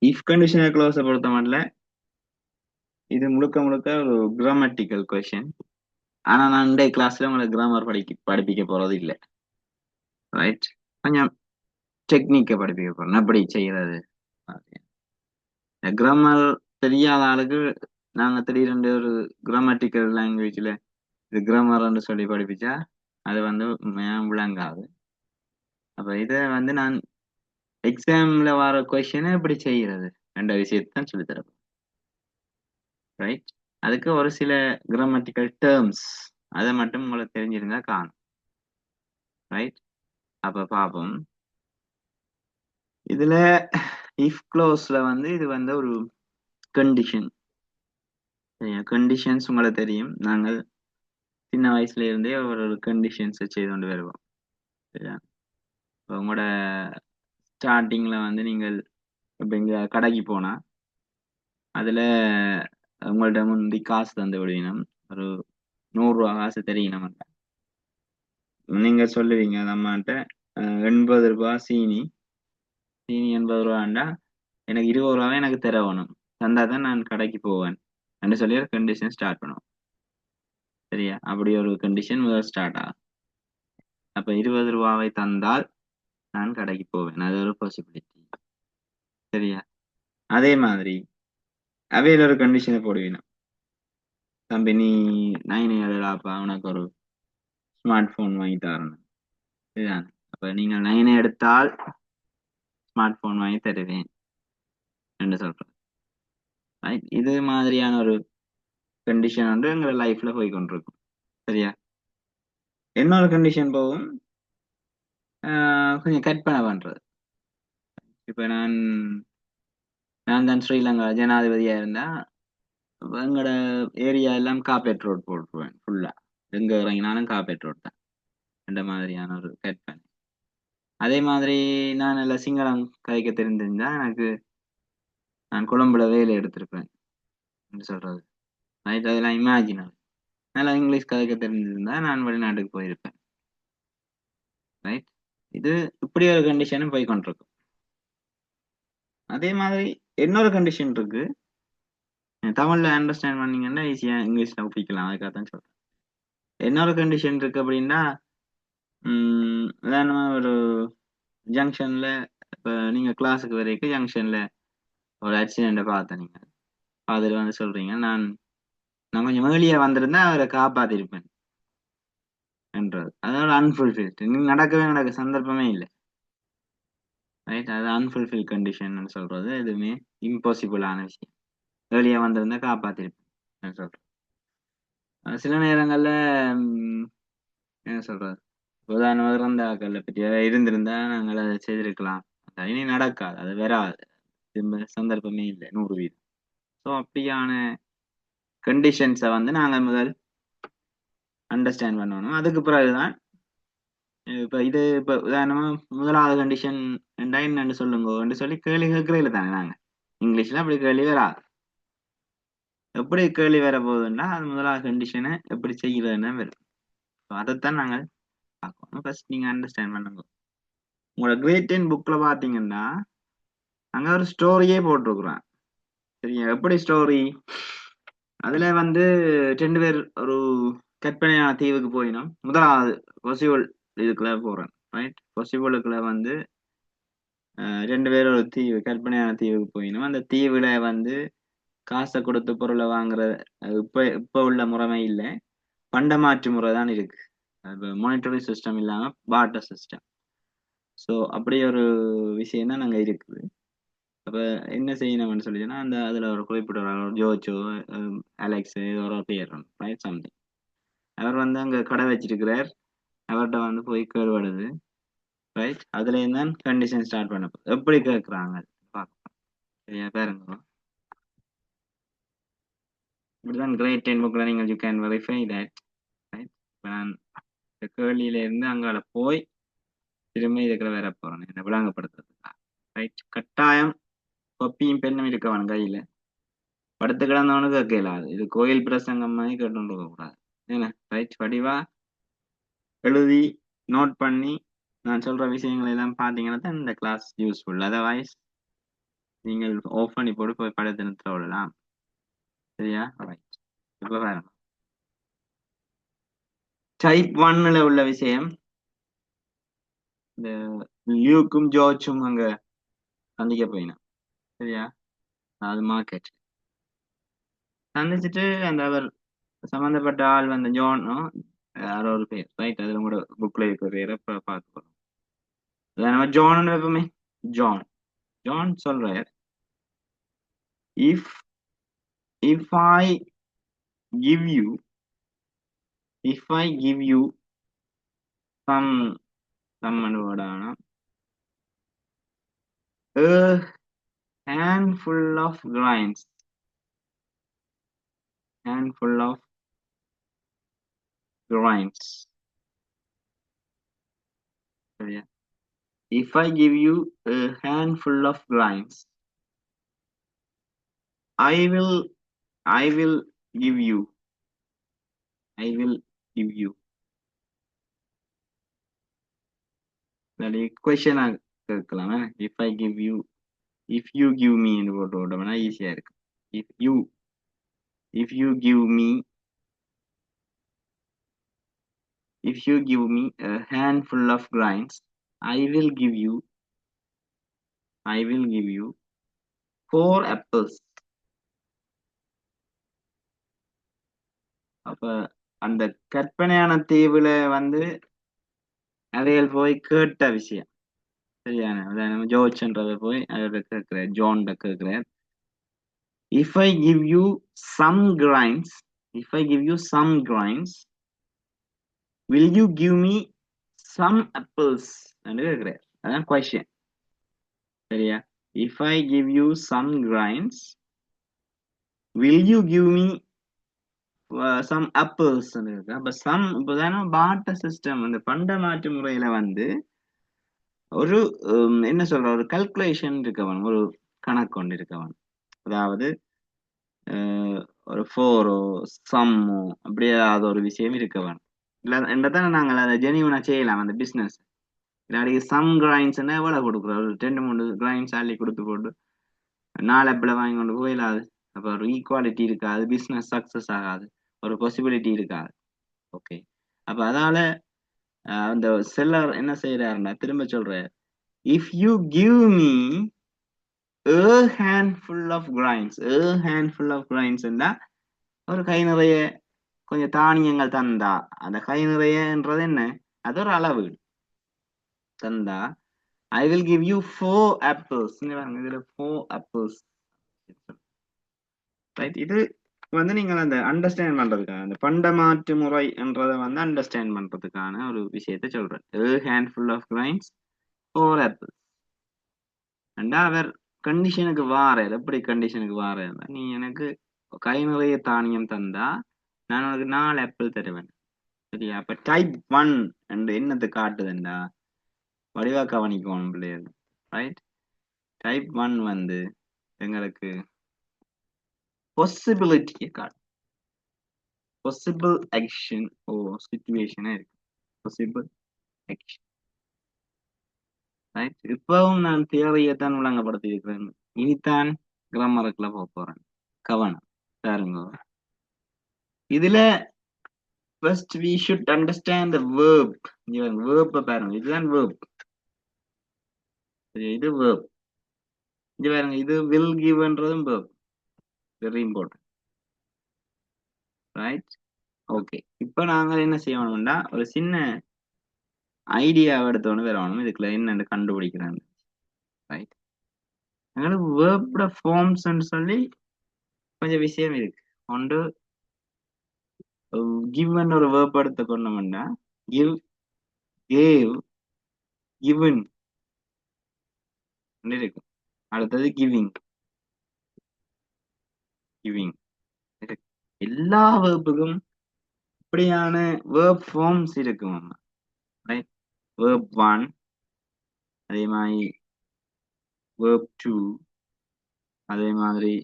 If conditional க்ளோஸை பொறுத்த மட்டும் இது முழுக்க முழுக்க ஒரு கிராமட்டிக்கல் கொஷின். ஆனா நான் இந்த கிளாஸ்ல உங்களுக்கு கிராமர் படிப்பிக்க போறது இல்லை. ரைட், கொஞ்சம் டெக்னிக்கை படிப்பிக்க போறேன் எப்படி செய்யறது. கிராமர் தெரியாத ஆளுக்கு நாங்க திடீரென்று ஒரு கிராமட்டிக்கல் லாங்குவேஜ்ல இது கிராமர்ன்னு சொல்லி படிப்பிச்சா அது வந்து விளங்காது. அப்ப இதை வந்து நான் எக்ஸாம்ல வர கொஸ்டினை எப்படி செய்யறது என்ற விஷயத்தான் சொல்லித்தரேன். ரைட், அதுக்கு ஒரு சில கிராமட்டிக்கல் டேர்ம்ஸ் அதை மட்டும் உங்களுக்கு தெரிஞ்சிருந்தா காணும். ரைட், அப்ப பார்ப்போம். இதுல இஃப் க்ளோஸ்ல வந்து இது வந்து ஒரு கண்டிஷன். கண்டிஷன்ஸ் உங்களுக்கு தெரியும், நாங்கள் சின்ன வயசுல இருந்தே ஒரு கண்டிஷன்ஸை செய்து கொண்டு வருவோம். சரியா, இப்போ உங்களோட ஸ்டார்டிங்ல வந்து நீங்கள் இப்போ இங்க கடைக்கு போனா அதுல உங்கள்ட்ட முந்தி காசு தந்து விடுவீனம். ஒரு 100 ரூபா காசு தெரியணும். நீங்க சொல்லுவீங்க நம்மகிட்ட 80 ரூபா சீனி 80 ரூபாண்டா எனக்கு 20 ரூபாவே எனக்கு தரவணும், தந்தா தான் நான் கடைக்கு போவேன் என்று சொல்லி ஒரு கண்டிஷன் ஸ்டார்ட் பண்ணுவோம். சரியா, அப்படி ஒரு கண்டிஷன் முதல் ஸ்டார்ட் ஆகும். அப்ப 20 ரூபாவை தந்தால் நான் கடைக்கு போவேன், அது ஒரு பாசிபிலிட்டி. சரியா, அதே மாதிரி அவையில் ஒரு கண்டிஷனை போடுவீங்க. தம்பி நீ 9 உனக்கு ஒரு ஸ்மார்ட் போன் வாங்கி தரணும். சரிதான், அப்ப நீங்க 9 எடுத்தால் ஸ்மார்ட் போன் வாங்கி தருவேன் என்று சொல்றேன். ரைட், இது மாதிரியான ஒரு கண்டிஷன் வந்து எங்க லைஃப்ல போய் கொண்டிருக்கும். சரியா, இன்னொரு கண்டிஷன் போகும், கொஞ்சம் கற்பனை பண்றது. இப்ப நான் தான் ஸ்ரீலங்கா ஜனாதிபதியா இருந்தா எங்களோட ஏரியா எல்லாம் கார்பெட் ரோட் போட்டுருவேன் ஃபுல்லா. எங்க இறங்கினாலும் கார்பெட் ரோட் தான், இந்த மாதிரியான ஒரு கற்பனை. அதே மாதிரி நான் நல்ல சிங்களம் கதைக்க தெரிஞ்சிருந்தா நான் கொழும்புல வேலை எடுத்திருப்பேன் என்று சொல்றது. ரைட், அதெல்லாம் இமேஜினல். நல்லா இங்கிலீஷ் கதைக்க தெரிஞ்சிருந்தா நான் வெளிநாட்டுக்கு போயிருப்பேன். ரைட், இது இப்படி ஒரு கண்டிஷனும் போய் கொண்டிருக்கும். அதே மாதிரி இன்னொரு கண்டிஷன் இருக்கு, தமிழ்ல அண்டர்ஸ்டாண்ட் பண்ணீங்கன்னா ஈஸியா இங்கிலீஷ்ல ஒப்பிக்கலாம், அதுக்காக தான் சொல்றேன். இன்னொரு கண்டிஷன் இருக்கு அப்படின்னா, உதாரணமா ஒரு ஜங்ஷன்ல இப்ப நீங்க கிளாஸுக்கு வரைக்கும் ஜங்ஷன்ல ஒரு ஆக்சிடென்ட்டை பார்த்த நீங்க பார்த்துட்டு வந்து சொல்றீங்க, நான் கொஞ்சம் ஏர்லியா வந்திருந்தா அவரை காப்பாத்திருப்பேன் என்றது. அதோட அன்ஃபுல்ஃபில்டு, நீங்க நடக்க சந்தர்ப்பமே இல்லை. ரைட், அது அன்ஃபுல்ஃபில் கண்டிஷன் சொல்றது எதுவுமே இம்பாசிபிளான விஷயம். ஏர்லியா வந்திருந்தா காப்பாத்திருப்பேன் சொல்றேன். சில நேரங்கள்ல என்ன சொல்றது, உதாரணமாக இறந்த ஆக்களை பற்றி இருந்திருந்தா நாங்கள் அதை செய்திருக்கலாம், இனி நடக்காது, அது வராது, சந்தர்ப்பமே இல்லை 100%. ஸோ அப்படியான கண்டிஷன்ஸை வந்து நாங்கள் முதல் அண்டர்ஸ்டாண்ட் பண்ணணும். அதுக்கு பிறகுதான் இப்ப உதாரணமா முதலாவது கண்டிஷன் என்னன்னு சொல்லுங்க சொல்லி கேள்வி கேட்கறதுல தானே நாங்க இங்கிலீஷ்ல அப்படி கேள்வி வராது. எப்படி கேள்வி வர போகுதுன்னா அது முதலாவது கண்டிஷனை எப்படி செய்கிறதுன்னு வரும். அதைத்தான் நாங்கள் பார்க்கணும். ஃபர்ஸ்ட் நீங்க அண்டர்ஸ்டாண்ட் பண்ணுங்க. உங்களோட கிரேட் 10 புக்ல பாத்தீங்கன்னா அங்க ஒரு ஸ்டோரியே போட்டிருக்கிறேன். சரியா, எப்படி ஸ்டோரி, அதுல வந்து 2 பேர் ஒரு கற்பனையான தீவுக்கு போயினோம். முதலாவது பாசிபிள் இதுக்குள்ள போறேன். ரைட், பாசிபிளுக்குள்ள வந்து 2 பேரும் ஒரு தீவு, கற்பனையான தீவுக்கு போயினோம். அந்த தீவுல வந்து காசை கொடுத்து பொருளை வாங்குற இப்ப உள்ள முறைமை இல்லை, பண்டமாற்று முறை தான் இருக்கு. மானிட்டரி சிஸ்டம் இல்லாம பார்ட்டர் சிஸ்டம். ஸோ அப்படி ஒரு விஷயம் தான் நாங்க இருக்குது. அப்ப என்ன செய்யணும்னு சொல்லிச்சுன்னா அதுல ஒரு குறிப்பிட்ட ஒரு ஜோச்சோ அலெக்ஸ் ஒரு பேர் ரைட் சம்திங், அவர் வந்து அங்க கடை வச்சிருக்கிறார். அவர்கிட்ட வந்து போய் கேள்விப்படுது. ரைட், அதுல இருந்தான் கண்டிஷன் ஸ்டார்ட் பண்ண எப்படி கேட்கறாங்க பார்க்கலாம். சரியா, பாருங்க. இப்படிதான் கிரேட் 10 புக்ல நீங்கள் you can verify that. Right, இப்போ நான் இந்த கேள்வியில இருந்து அங்கால போய் திரும்ப இதுக்குள்ள வேற போறேன் என்ன விளங்கப்படுத்துறதுக்கா. ரைட், கட்டாயம் கொப்பியும் பெண்ணும் இருக்கவன் கையில படுத்து கிடந்தவனு கேட்க இயலாது. இது கோயில் பிரசங்கம் மாதிரி கேட்டு இருக்க கூடாது. என்ன ரைட், வடிவா எழுதி நோட் பண்ணி நான் சொல்ற விஷயங்கள் எல்லாம் பாத்தீங்கன்னா தான் இந்த கிளாஸ் யூஸ்ஃபுல். அதர்வைஸ் நீங்கள் ஆஃப் பண்ணி போட்டு போய் படத்தை நிறுத்த விடலாம். சரியா? ரைட். இப்ப பாருங்க, டைப் 1ல உள்ள விஷயம், இந்த லியூக்கும் ஜார்ஜும் அங்க சந்திக்க போயினா. சரியா? அது மார்க்கெட் சந்திச்சுட்டு அந்த அவர் சம்பந்தப்பட்ட ஆள் வந்து ஜானோ யாரோ ஒரு பேர், ரைட்? அதுல கூட புக்ல இருக்கிற பேரை பார்த்துக்கணும். நம்ம ஜான் எப்பவுமே ஜான் ஜான் சொல்றார், if if I give you if I give you some வேர்டான a handful of grains handful of grains. சரியா? if I give you a handful of grains, I will I will give you I will give you question கேட்கலாம். if I give you if you give me ன்னு போட்டு விட்டோம்னா ஈஸியா இருக்கு. if you give me if you give me a handful of grains, I will give you 4 apples. அப்ப அந்த கற்பனையான தீவுல வந்து அவைகள் போய் கேட்ட விஷயம். சரியான நம்ம ஜோர்ஜ்ன்றத போய் அவர்கிட்ட கேட்கிறார், ஜான்கிட்ட கேட்கிறார், if I give you some grains if I give you some grains, will you give me some apples என்று கேட்கிறார். அதான் கொஸ்டின். சரியா? if I give you some grains, will you give me some apples இருக்கு. அப்ப some இப்பதானே பாட்ட system, அந்த பண்ட மாற்று முறையில வந்து ஒரு என்ன சொல்ற, ஒரு கல்குலேஷன் இருக்கவன், ஒரு கணக்கு கொண்டு இருக்கவன். அதாவது ஒரு ஃபோரோ சம்மோ அப்படி ஏதாவது ஒரு விஷயம் இருக்கவன் இல்ல என்றதானே நாங்கள் அதை ஜெனியூனா செய்யலாம் அந்த பிசினஸ். இல்லாட்டி சம் கிரைன்ஸ்னா எவ்வளவு கொடுக்குறோம், ஒரு 2-3 கிரைன்ஸ் அள்ளி கொடுத்து போட்டு 4 ஆப்பிள வாங்கி கொண்டு போயிடாது. அப்ப ஒரு ஈக்குவாலிட்டி இருக்காது, பிசினஸ் சக்சஸ் ஆகாது, ஒரு பாசிபிலிட்டி இருக்காது. ஓகே, அப்ப அதால அந்த செல்லர் என்ன செய்யறாருன்னா திரும்ப சொல்றாரு, if you give me a handful of grains ஒரு கை நிறைய கொஞ்சம் தானியங்கள் தந்தா, அந்த கை நிறையன்றது என்ன, அது ஒரு அளவு தந்தா, I will give you 4 apples. இதுல 4 apples. ரைட்? இது வந்து நீங்கள் அந்த அண்டர்ஸ்டாண்ட் பண்றதுக்கான, அந்த பண்ட மாற்று முறை என்றதை வந்து அண்டர்ஸ்டாண்ட் பண்றதுக்கான ஒரு விஷயத்தை சொல்றேன். a handful of grains, 4 apples. அண்டா அவர் கண்டிஷனுக்கு வாரேன். எப்படி கண்டிஷனுக்கு வாரேன், நீ எனக்கு கை நிறைய தானியம் தந்தா நான் உனக்கு 4 ஆப்பிள் தருவேன். சரியா? அப்ப டைப் 1 என்று என்னத்தை காட்டுதுண்டா, வடிவா கவனிக்கணும் பிள்ளைகள். ரைட்? டைப் 1 வந்து எங்களுக்கு பாசிபிலிட்டியை காட்டும். பாசிபிள் ஆக்ஷன் ஓ சிச்சுவேஷனா இருக்கு. Possible action. ரைட்? இப்பவும் நான் தியரியை தான் விளங்கப்படுத்தி இருக்கிறேன். இனித்தான் கிராமருக்குள்ள போக போறேன். கவனம் பாருங்க. இதுல first we should understand the verb. verb பாருங்க, இதுதான் verb. இது verb. இது பாருங்க, இது will giveன்றதும் verb. very important. Right? Okay, இப்ப நாங்க என்ன செய்யணும்னா ஒரு சின்ன ஐடியாவை எடுத்தோன்னு வரணும், இதுக்குள்ள என்னன்னு கண்டுபிடிக்கிறாங்க. ரைட்? எங்களுக்கு வேர்போட ஃபார்ம்ஸ்ன்னு சொல்லி கொஞ்சம் விஷயம் இருக்கு. ஒன்று கிவன் ஒரு வேர்ப் எடுத்துக்கொண்டோம்னா கிவ், கேவ், கிவன் இருக்கு. அடுத்தது கிவிங், கிவிங். எல்லா வேர்புக்கும் இப்படியான வேர்ப் ஃபார்ம்ஸ் இருக்கும். ரைட்? வேர்ப் 1, அதே மாதிரி வேர்ப் 2, அதே மாதிரி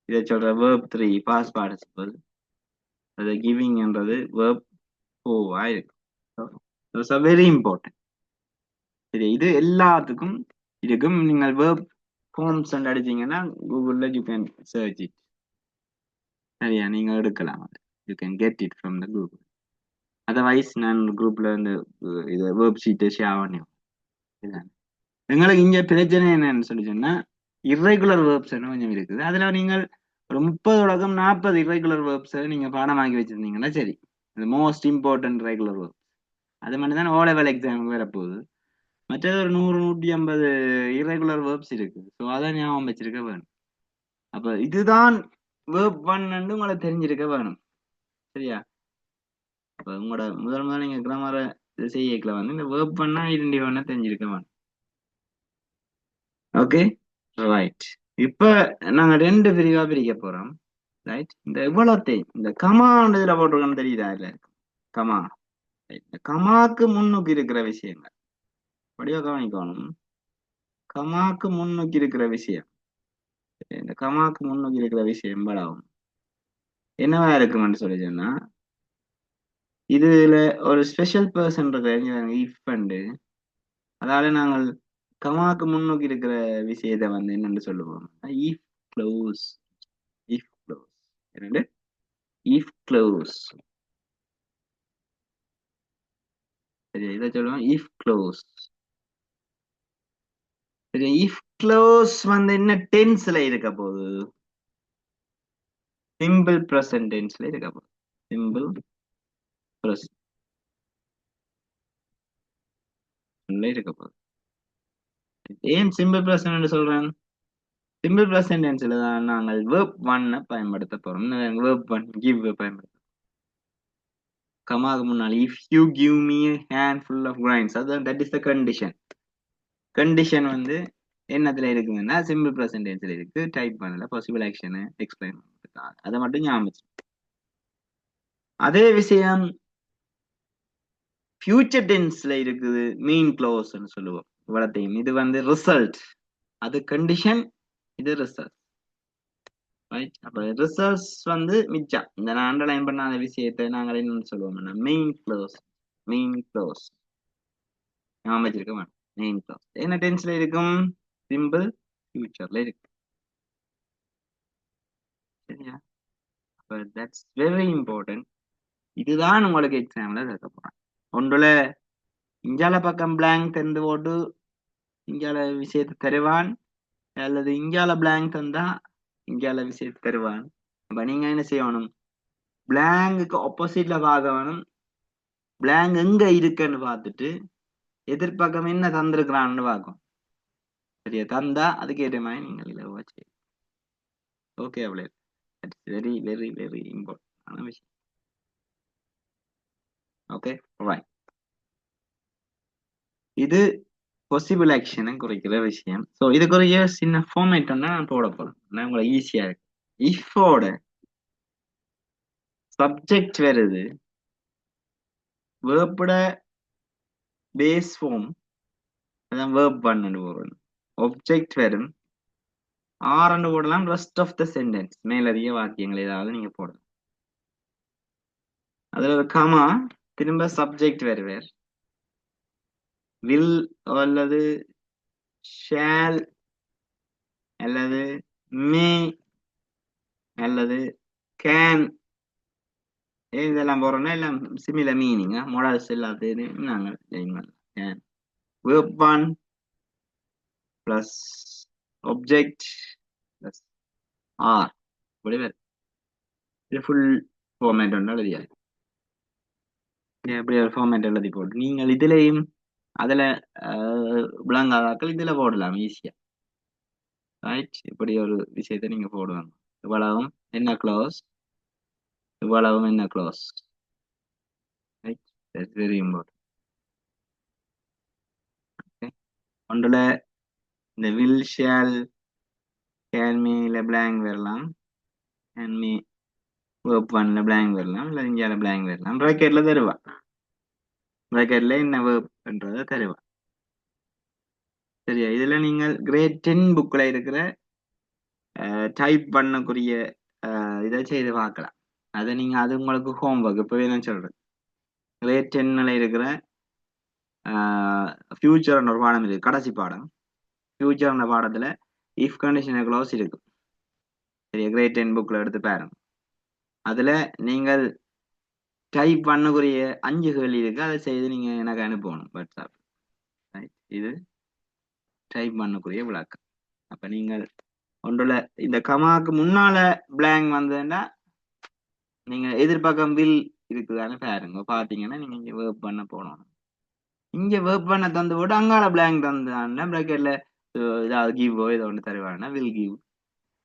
இதை சொல்ற வேர்ப் 3 பாஸ்ட் பார்ட்டிசிபிள், அது கிவிங் என்றது வேர்ப் 4 இருக்கு. Very important. சரி, இது எல்லாத்துக்கும் இருக்கும். நீங்கள் வேர்ப் ஃபார்ம்ஸ் அடிச்சீங்கன்னா கூகுள்ல யூ கேன் சர்ச் இட். சரியா, நீங்க எடுக்கலாம். You can get it from the Google. Otherwise நான் குரூப்ல இந்த இதை வேர்ப் ஷீட்டை ஷேர் பண்ணி. எங்களுக்கு இங்க பிரச்சனை என்னன்னு சொல்லி சொன்னா இர்ரெகுலர் வேர்ப்ஸ் கொஞ்சம் இருக்குது. அதுல நீங்கள் ஒரு 30 தொடக்கம் 40 இர்ரெகுலர் வேர்ப்ஸ் நீங்க பாடமாக்கி வச்சிருந்தீங்கன்னா சரி, மோஸ்ட் இம்பார்ட்டன்ட் ரெகுலர் வேர்ப்ஸ் அது மட்டும் தான் ஓ லெவல் எக்ஸாமுக்கு வரப்போகுது. மற்றது ஒரு 100-150 இர்ரெகுலர் வேர்ப்ஸ் இருக்கு. ஸோ அதை ஞாபகம் வச்சிருக்க வேணும். அப்ப இதுதான் வேர்ப் ஒன்னு உங்களுக்கு தெரிஞ்சிருக்க வேணும். சரியா, அப்ப உங்களோட முதல் நீங்க கிராமரை செய்யல வந்து இந்த வேர்ப் பண்ணா ஐடென்டிஃபை பண்ண தெரிஞ்சிருக்க வேணும். Okay right. இப்ப நாங்க 2 பிரிவா பிரிக்க போறோம். ரைட், இந்த இவ்வளோத்தையும் இந்த கமான்னு இதுல போட்டிருக்கோன்னு தெரியுதா? இல்ல கமா, இந்த கமாக்கு முன்னுக்கு இருக்கிற விஷயங்கள் படிவா கவனிக்கணும். கமாக்கு முன்னுக்கு இருக்கிற விஷயம், இந்த கமாக்கு முன்னுக்கு இருக்கிற விஷயம் எவ்வளவு என்னவா இருக்குமென்னு சொல்லி சொன்னா, இதுல ஒரு ஸ்பெஷல் பர்சன் இருக்கு இஃப் அண்டு. அதால நாங்கள் கமாக்கு முன்னுக்கு இருக்கிற விஷயத்தை வந்து என்னன்னு சொல்லுவோம், இஃப் க்ளோஸ். இஃப் க்ளோஸ் என்னண்டு? If close. சரி, இதை சொல்லுவோம் இஃப் க்ளோஸ். சரி, இஃப் க்ளோஸ் வந்து என்ன டென்ஸ்ல இருக்க போகுது? சிம்பிள் பிரசன்ட் டென்ஸ்ல இருக்க போகுது. சிம்பிள் பிரசன்ட்ல இருக்க போகுது. ஏன் சிம்பிள் பிரசன்ட் சொல்றேன்? சிம்பிள் பிரசன்ட் டென்ஸ்ல தான் நாங்கள் வேர்ப் ஒன்னை பயன்படுத்த போறோம். வேர்ப் ஒன் கிவ் பயன்படுத்த. கமாக்கு முன்னாடி if you give me a handful of grains, அதான் that is the condition. Condition வந்து என்னத்துல இருக்குதுன்னா சிம்பிள் பிரசன்ட் டென்ஸ்ல இருக்கு. டைப் பண்ணல, பாசிபிள் ஆக்ஷனை எக்ஸ்பிளைன் பண்ணுறதுக்காக. அதை மட்டும் ஞாபகம். அதே விஷயம் ஃபியூச்சர் டென்ஸ்ல இருக்குது, மெயின் க்ளோஸ்ன்னு சொல்லுவோம். இவ்வளத்தையும் இது வந்து ரிசல்ட், அது கண்டிஷன், இது ரிசல்ட். ரைட், அப்ப ரிசல்ட்ஸ் வந்து மிச்சம். இந்த நான் அண்டர்லைன் பண்ணாத விஷயத்தை நாங்கள் என்னன்னு சொல்லுவோம்னா மெயின் க்ளோஸ். மெயின் க்ளோஸ் ஞாபகம் வச்சிருக்க வேணும். மெயின் க்ளோஸ் என்ன டென்ஸ்ல இருக்கும்? சிம்பிள் ஃபியூச்சர்ல இருக்கு. சரியா, அப்ப தட்ஸ் வெரி இம்பார்ட்டன்ட். இதுதான் உங்களுக்கு எக்ஸாம்ல கேட்க போறேன். ஒன்றுல இஞ்சால பக்கம் பிளாங்க் தந்து போட்டு இங்கால விஷயத்தை தருவான், அல்லது இங்கால பிளாங்க் தந்தா இங்கால விஷயத்தை தருவான். அப்ப நீங்க என்ன செய்யணும்? பிளாங்குக்கு ஆப்போசிட்ல பார்க்க வேணும். பிளாங்க் எங்க இருக்குன்னு பார்த்துட்டு எதிர்பக்கம் என்ன தந்திருக்கிறான்னு பார்க்கும். சரியா, தந்தா அதுக்கேற்ற மாதிரி நீங்கள் இதை வச்சு. ஓகே, அவ்வளோ. வெரி வெரி வெரி இம்பார்ட்டன்டான விஷயம். ஓகே ரைட், இது பாசிபிள் ஆக்ஷனை குறைக்கிற விஷயம். ஸோ இதுக்குரிய சின்ன ஃபார்மேட் ஒன்று நான் போட போறேன், உங்களுக்கு ஈஸியா இருக்கு. இஃபோட சப்ஜெக்ட் வருது, வேர்போட பேஸ் ஃபார்ம் அதான் வேர்ப் பண்ணு போடணும். ஆப்ஜெக்ட் வரும், ஆரண்டு போடலாம். ரெஸ்ட் ஆஃப் த சென்டென்ஸ் மேலதிக வாக்கியங்கள் ஏதாவது நீங்க போடலாம். அதுல ஒரு கமா, திரும்ப சப்ஜெக்ட் வருவார். வில் அல்லது ஷேல் அல்லது மே அல்லது கேன், இதெல்லாம் போறோம்னா எல்லாம் சிமிலர் மீனிங். மொடல்ஸ் எல்லாத்தையும் நாங்கள் can verb one plus object plus or இப்படி வரும். இது ஃபுல் ஃபார்மேட் ஒன்று எழுதியாது. இப்படி ஒரு ஃபார்மேட் எழுதி போட்டு நீங்கள் இதுலயும் அதுல விளங்காதாக்கள் இதுல போடலாம் ஈஸியா. ரைட், இப்படி ஒரு விஷயத்த நீங்க போடுவாங்க. இவ்வளவும் என்ன க்ளோஸ், இவ்வளவும் என்ன close. Right, that's very important. Okay, ஒன்றுல இந்த வில் ஷேல் கேன் மீல பிளாங்க் வரலாம், கேன் மீ வேர்ப் ஒன்ல பிளாங்க் வரலாம், இல்லை இந்தியாவில் பிளாங்க் வரலாம். ப்ராக்கெட்ல தருவா, ப்ராக்கெட்ல என்ன வேர்ப்ன்றதை தருவா. சரியா, இதுல நீங்கள் கிரேட் 10 புக்ல இருக்கிற டைப் பண்ணக்கூடிய இதை செய்து பார்க்கலாம். அதை நீங்க அது உங்களுக்கு ஹோம்ஒர்க் இப்பவே நான் சொல்றேன். கிரேட் 10ல இருக்கிற ஃபியூச்சர் ஒரு பாடம் இருக்கு, கடைசி பாடம். ஃபியூச்சர் பாடத்துல இஃப் கண்டிஷனல் க்ளோஸ் இருக்கு. சரி, கிரேட் 10 புக்ல எடுத்து பாருங்க. அதுல நீங்கள் டைப் பண்ணக்கூடிய 5 கேள்வி இருக்கு. அதை செய்து நீங்க எனக்கு அனுப்பணும் வாட்ஸ்அப். இது டைப் பண்ணக்கூடிய விளக்கம். அப்ப நீங்கள் ஒன்றுல இந்த கமாக்கு முன்னால பிளாங்க் வந்ததுன்னா நீங்க எதிர்பக்கம் வில் இருக்குதானே பாருங்க. பாத்தீங்கன்னா நீங்க இங்க வேர்ப் பண்ண போனோம். இங்க வேர்ப் பண்ண தந்து போட்டு அங்கால பிளாங்க் தந்தான்னா பிராக்கெட்ல ஏதாவது கிவ் ஏதோ ஒன்று தருவாங்கன்னா வில் கிவ்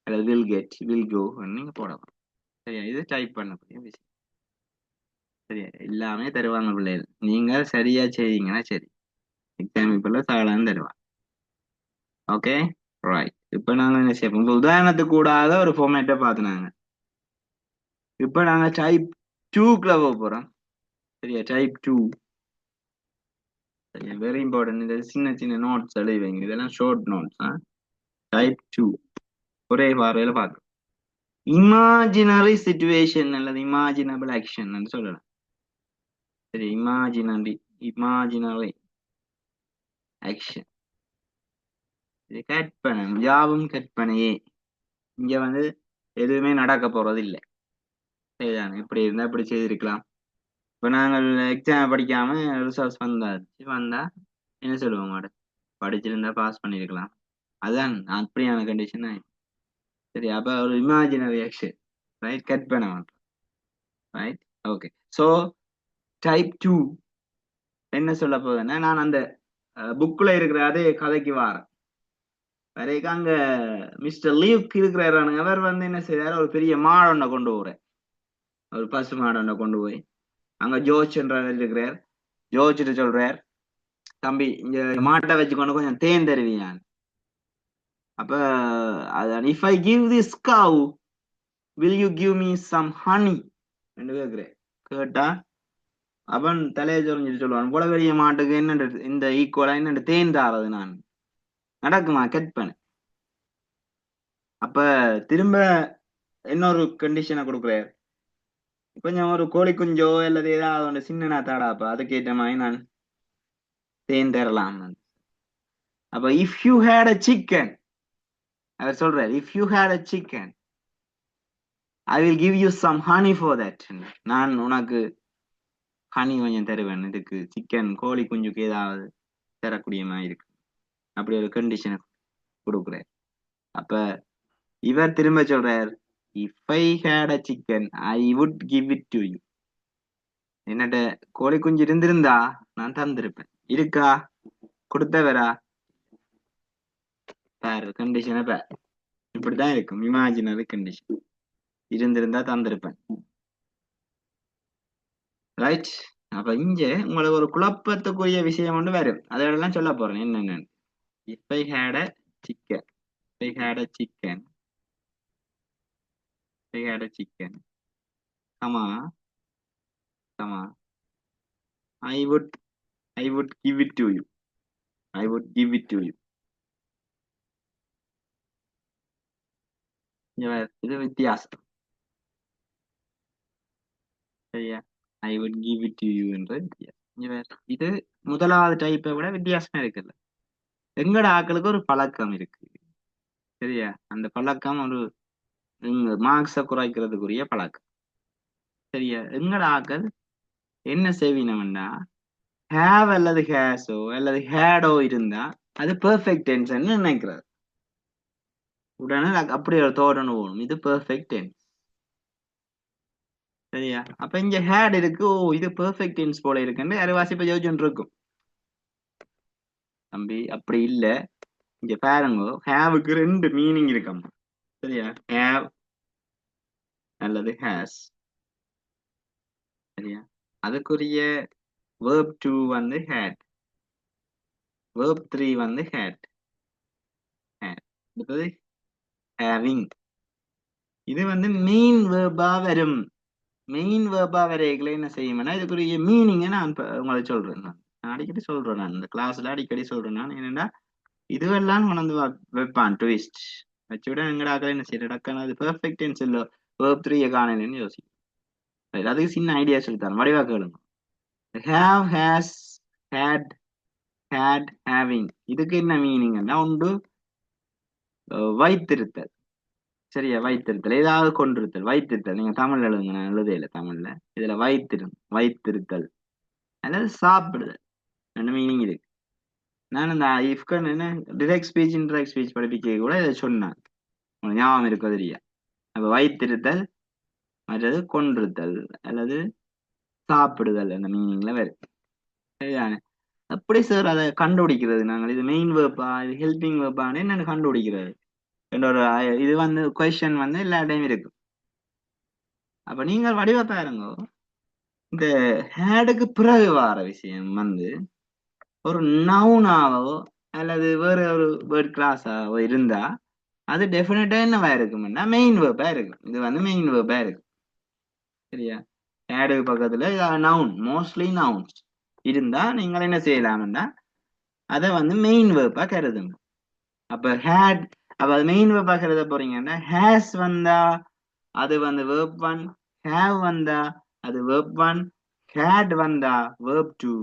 அல்லது வில் கெட் வில் கோ நீங்க போடலாம். சரியா, இது டைப் பண்ணக்கூடிய விஷயம். சரியா, எல்லாமே தருவாங்க பிள்ளைகள். நீங்க சரியா செய்வீங்கன்னா சரி, எக்ஸாம் இப்ப சாலான்னு தருவாங்க. Okay right. இப்ப நாங்க என்ன செய்யப்போம், இப்ப உதாரணத்துக்கு கூடாத ஒரு ஃபார்மேட்டை பார்த்துனாங்க. இப்ப நாங்க டைப் 2க்குள்ள போக போறோம். சரியா, டைப் 2. சரியா, வெரி இம்பார்ட்டன்ட். இந்த சின்ன சின்ன நோட்ஸ் எழுதுவீங்க, இதெல்லாம் ஷார்ட் நோட்ஸ். டைப் 2 ஒரே பார்வையில பார்க்க. இமேஜினரி சிச்சுவேஷன் அல்லது இமேஜினபிள் ஆக்ஷன் சொல்லலாம். சரி, இமேஜினரி ஆக்ஷன். இது கற்பனை, யாவும் கற்பனையே. இங்க வந்து எதுவுமே நடக்க போறது இல்லை. சரிதானே, இப்படி இருந்தா இப்படி செய்திருக்கலாம். இப்ப நாங்கள் எக்ஸாம் படிக்காம ரிசல்ட்ஸ் வந்தா என்ன சொல்லுவோம், மேடம் படிச்சிருந்தா பாஸ் பண்ணிருக்கலாம். அதான் அப்படியான கண்டிஷன். சரி, அப்ப ஒரு இமேஜினரி ஆக்ஷன், ரைட், கற்பனை பண்றோம். Right, okay. ஸோ டைப் 2 என்ன சொல்ல போகுதுன்னா, நான் அந்த புக்ல இருக்கிற அதே கதைக்கு வாரேன். வரைக்கும் அங்க மிஸ்டர் லீவ்க்கு இருக்கிறாரானுங்க. அவர் வந்து என்ன செய்யறாரு, ஒரு பெரிய மாடொன்ன கொண்டு போறேன், ஒரு பசு மாடொன்ன கொண்டு போய் அங்க ஜோர்ஜ் என்றவர் இருக்கிறார். ஜோர்ஜ் சொல்றார், தம்பி இங்க மாட்டை வச்சுக்கொண்டு கொஞ்சம் தேன் தருவீங்க. அப்ப அதான், if I give this cow will you give me some honey என்று கேட்கிறேன். கேட்டா அவன் தலையை சொரிஞ்சிட்டு சொல்லுவான், போல பெரிய மாட்டுக்கு என்ன இந்த ஈக்குவலா என்ன தேன் தாரது நான் நடக்குமா கற்பனை. அப்ப திரும்ப இன்னொரு கண்டிஷனை கொடுக்குறாரு, கொஞ்சம் ஒரு கோழி குஞ்சோ அல்லது ஏதாவது ஒன்று சின்ன தாடாப்பா, அதுக்கேற்ற மாதிரி நான் தேன் தரலாம். அப்ப if you had a chicken, அவர் சொல்றாரு, if you had a chicken I will give you some honey for that. நான் உனக்கு ஹனி கொஞ்சம் தருவேன், இதுக்கு சிக்கன் கோழி குஞ்சுக்கு ஏதாவது தரக்கூடிய மாதிரி இருக்கு. அப்படி ஒரு கண்டிஷனை கொடுக்குறாரு. அப்ப இவர் திரும்ப சொல்றார், if I had a chicken I would give it to you. என்னட்ட கோழி குஞ்சு இருந்திருந்தா நான் தந்திருப்பேன். இருக்கா, கொடுத்தவரா? பாரு கண்டிஷனை பாரு, இப்படிதான் இருக்கும் இமேஜினரி கண்டிஷன். இருந்திருந்தா தந்திருப்பேன். ரைட். அப்ப இங்க உங்களுக்கு ஒரு குழப்பத்துக்குரிய விஷயம் ஒன்று வரும், அதெல்லாம் சொல்ல போறேன் என்னென்னு. If I had a chicken, if I had a chicken, if I had a chicken, comma comma I would give it to you. I would give it to you. இது வித்தியாசம். சரியா, I would give it to you என்ற வித்தியாசம். இது முதலாவது டைப்பை விட வித்தியாசமா இருக்குல்ல. எங்கட ஆக்களுக்கு ஒரு பழக்கம் இருக்கு. சரியா, அந்த பழக்கம் ஒரு மார்க்ஸை குறைக்கிறதுக்குரிய பழக்கம். சரியா, எங்கட ஆக்கள் என்ன செய்வினம்னா, ஹேவ் அல்லது ஹேஸோ அல்லது ஹேடோ இருந்தா அது பெர்ஃபெக்ட் டென்ஸ் நினைக்கிறது. உடனே அப்படி ஒரு தோடணும் போகணும், இது பெர்ஃபெக்ட் டென்ஸ். சரியா, அப்ப இங்க ஹேட் இருக்கு, ஓ இது பெர்ஃபெக்ட் டென்ஸ் போல இருக்குன்னு அரைவாசி இப்ப யோசிச்சுட்டு இருக்கும். தம்பி அப்படி இல்ல, இங்க பாருங்க, ஹேவுக்கு 2 மீனிங் இருக்கம்மா. சரியா, ஹேவ் அல்லது ஹேஸ். சரியா, அதுக்குரிய வேர்ப் 2 வந்து ஹேட், வேர்ப் 3 வந்து ஹேட். அடுத்தது ஹேவிங். இது வந்து மெயின் வேர்பா வரும். மெயின் வேர்பா வரைகளை என்ன செய்யும்னா, இதுக்குரிய மீனிங்கை நான் உங்களுக்கு சொல்றேன். நான் அடிக்கடி சொல்றேன், நான் இந்த கிளாஸ்ல அடிக்கடி சொல்றேன். நான் என்னன்னா, இதுவெல்லாம் கொண்டு வைப்பான் ட்விஸ்ட் வச்சுவிட எங்கடாக்கள் என்ன செய்யற டக்கான அது பெர்ஃபெக்ட் டென்ஸ் இல்ல வேர்ப் 3 காணலன்னு யோசிக்கும். அதுக்கு சின்ன ஐடியா சொல்லித்தரேன், வடிவா கேளுங்க. Have, has, had, had, having. இதுக்கு என்ன மீனிங்னா, உண்டு வைத்திருத்தல். சரியா, வைத்திருத்தல், ஏதாவது கொண்டிருத்தல், வைத்திருத்தல். நீங்க தமிழ் எழுதுங்க, நான் எழுதையில தமிழ்ல. இதுல வைத்திருத்தல் அல்லது சாப்பிடுதல், ரெண்டு மீனிங் இருக்கு. நான் இந்த இஃப்கன் என்ன டிரெக்ட் ஸ்பீச் இன்டரெக்ட் ஸ்பீச் படிப்பிக்க கூட இதை சொன்னான், உங்களுக்கு ஞாபகம் இருக்கோ தெரியா? அப்ப வைத்திருத்தல் மற்றது கொண்டிருத்தல் அல்லது சாப்பிடுதல் அந்த மீனிங்ல வரும். சரிதானே? அப்படி சார் அதை கண்டுபிடிக்கிறது நாங்கள், இது மெயின் வேர்பா இது ஹெல்பிங் வேர்பான்னு என்னன்னு கண்டுபிடிக்கிறது என்ற ஒரு இது வந்து கொஸ்டின் வந்து எல்லா டைம் இருக்கும். அப்ப நீங்கள் வடிவ பாருங்க, இந்த ஹேடுக்கு பிறகு வார விஷயம் வந்து ஒரு நவுனாவோ அல்லது வேற ஒரு வேர்ட் கிளாஸாவோ இருந்தா அது டெஃபினட்டா என்னவா இருக்கும்னா மெயின் வேர்பா இருக்கும். இது வந்து மெயின் வேர்பா இருக்கும். சரியா, ஹேடுக்கு பக்கத்துல நவுன், மோஸ்ட்லி நவுன்ஸ் இருந்தா நீங்கள் என்ன செய்யலாம்னா அதை வந்து மெயின் வேர்பா கருதுங்க. அப்ப ஹேட், அப்ப அது மெயின் வேர்பா கருத போறீங்கன்னா ஹேஸ் வந்தா அது வந்து வேர்ப் 1, ஹேவ் வந்தா அது வேர்ப் 1, ஹேட் வந்தா வேர்ப் 2,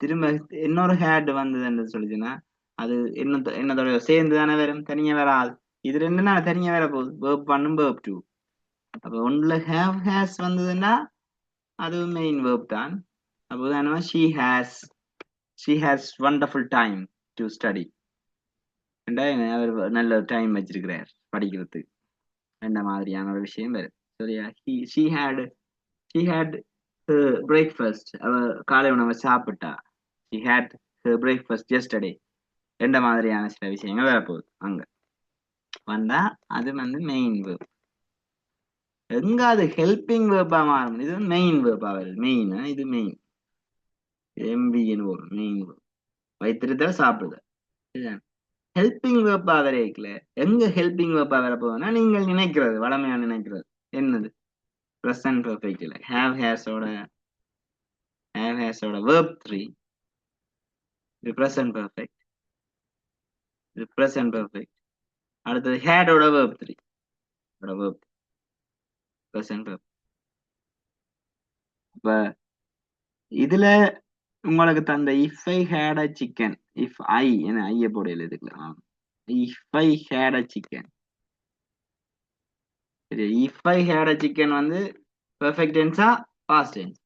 திரும்ப இன்னொரு ஹேட் வந்ததுன்னு சொல்லிச்சுன்னா அது என்னதோட சேர்ந்து தானே வரும், தனியா வராது. இது ரெண்டு நாள் தனியா வர போகுது, வேர்ப் 1 வேர்ப் 2. அப்ப ஒன்றுல ஹேவ் ஹேஸ் வந்ததுன்னா அது மெயின் வேர்ப் தான். அப்போ உதாரணமா she has wonderful time to study, அவர் நல்ல டைம் வச்சிருக்கிறார் படிக்கிறதுக்கு, இந்த மாதிரியான ஒரு விஷயம் வரும். சரியா, she had her breakfast, அவ காலை உணவை சாப்பிட்டா, she had her breakfast yesterday, எந்த மாதிரியான சில விஷயங்கள் வரப்போகுது அங்க வந்தா அது வந்து மெயின் வேர்ப். எங்க அது ஹெல்பிங் வேர்பா மாறும், இது மெயின் வேர்பா வருது. மெயின், இது மெயின் எம்பின்னு வரும், மெயின் வேர்ப். வைத்திருத்தல் சாப்பிடுதல். இதுதான் ஹெல்பிங் வேர்பா வரைக்கல. எங்க ஹெல்பிங் வேர்பா வரப்போகுதுன்னா நீங்கள் நினைக்கிறது, வளமையா நினைக்கிறது என்னது, ப்ரெசன்ட் பெர்ஃபெக்ட்ல have has ஓட verb 3, இது ப்ரெசன்ட் பெர்ஃபெக்ட், இது ப்ரெசன்ட் பெர்ஃபெக்ட். அடுத்தது had ஓட verb 3 ஓட verb ப்ரெசன்ட் பெர்ஃபெக்ட். இப்ப இதுல உங்களுக்கு தந்த if I had a chicken, if I என்ன ஐய போட எழுதிக்கலாம், if I had a chicken. சரி, if I had a chicken வந்து பெர்ஃபெக்ட் டென்ஸா பாஸ்ட் டென்ஸ்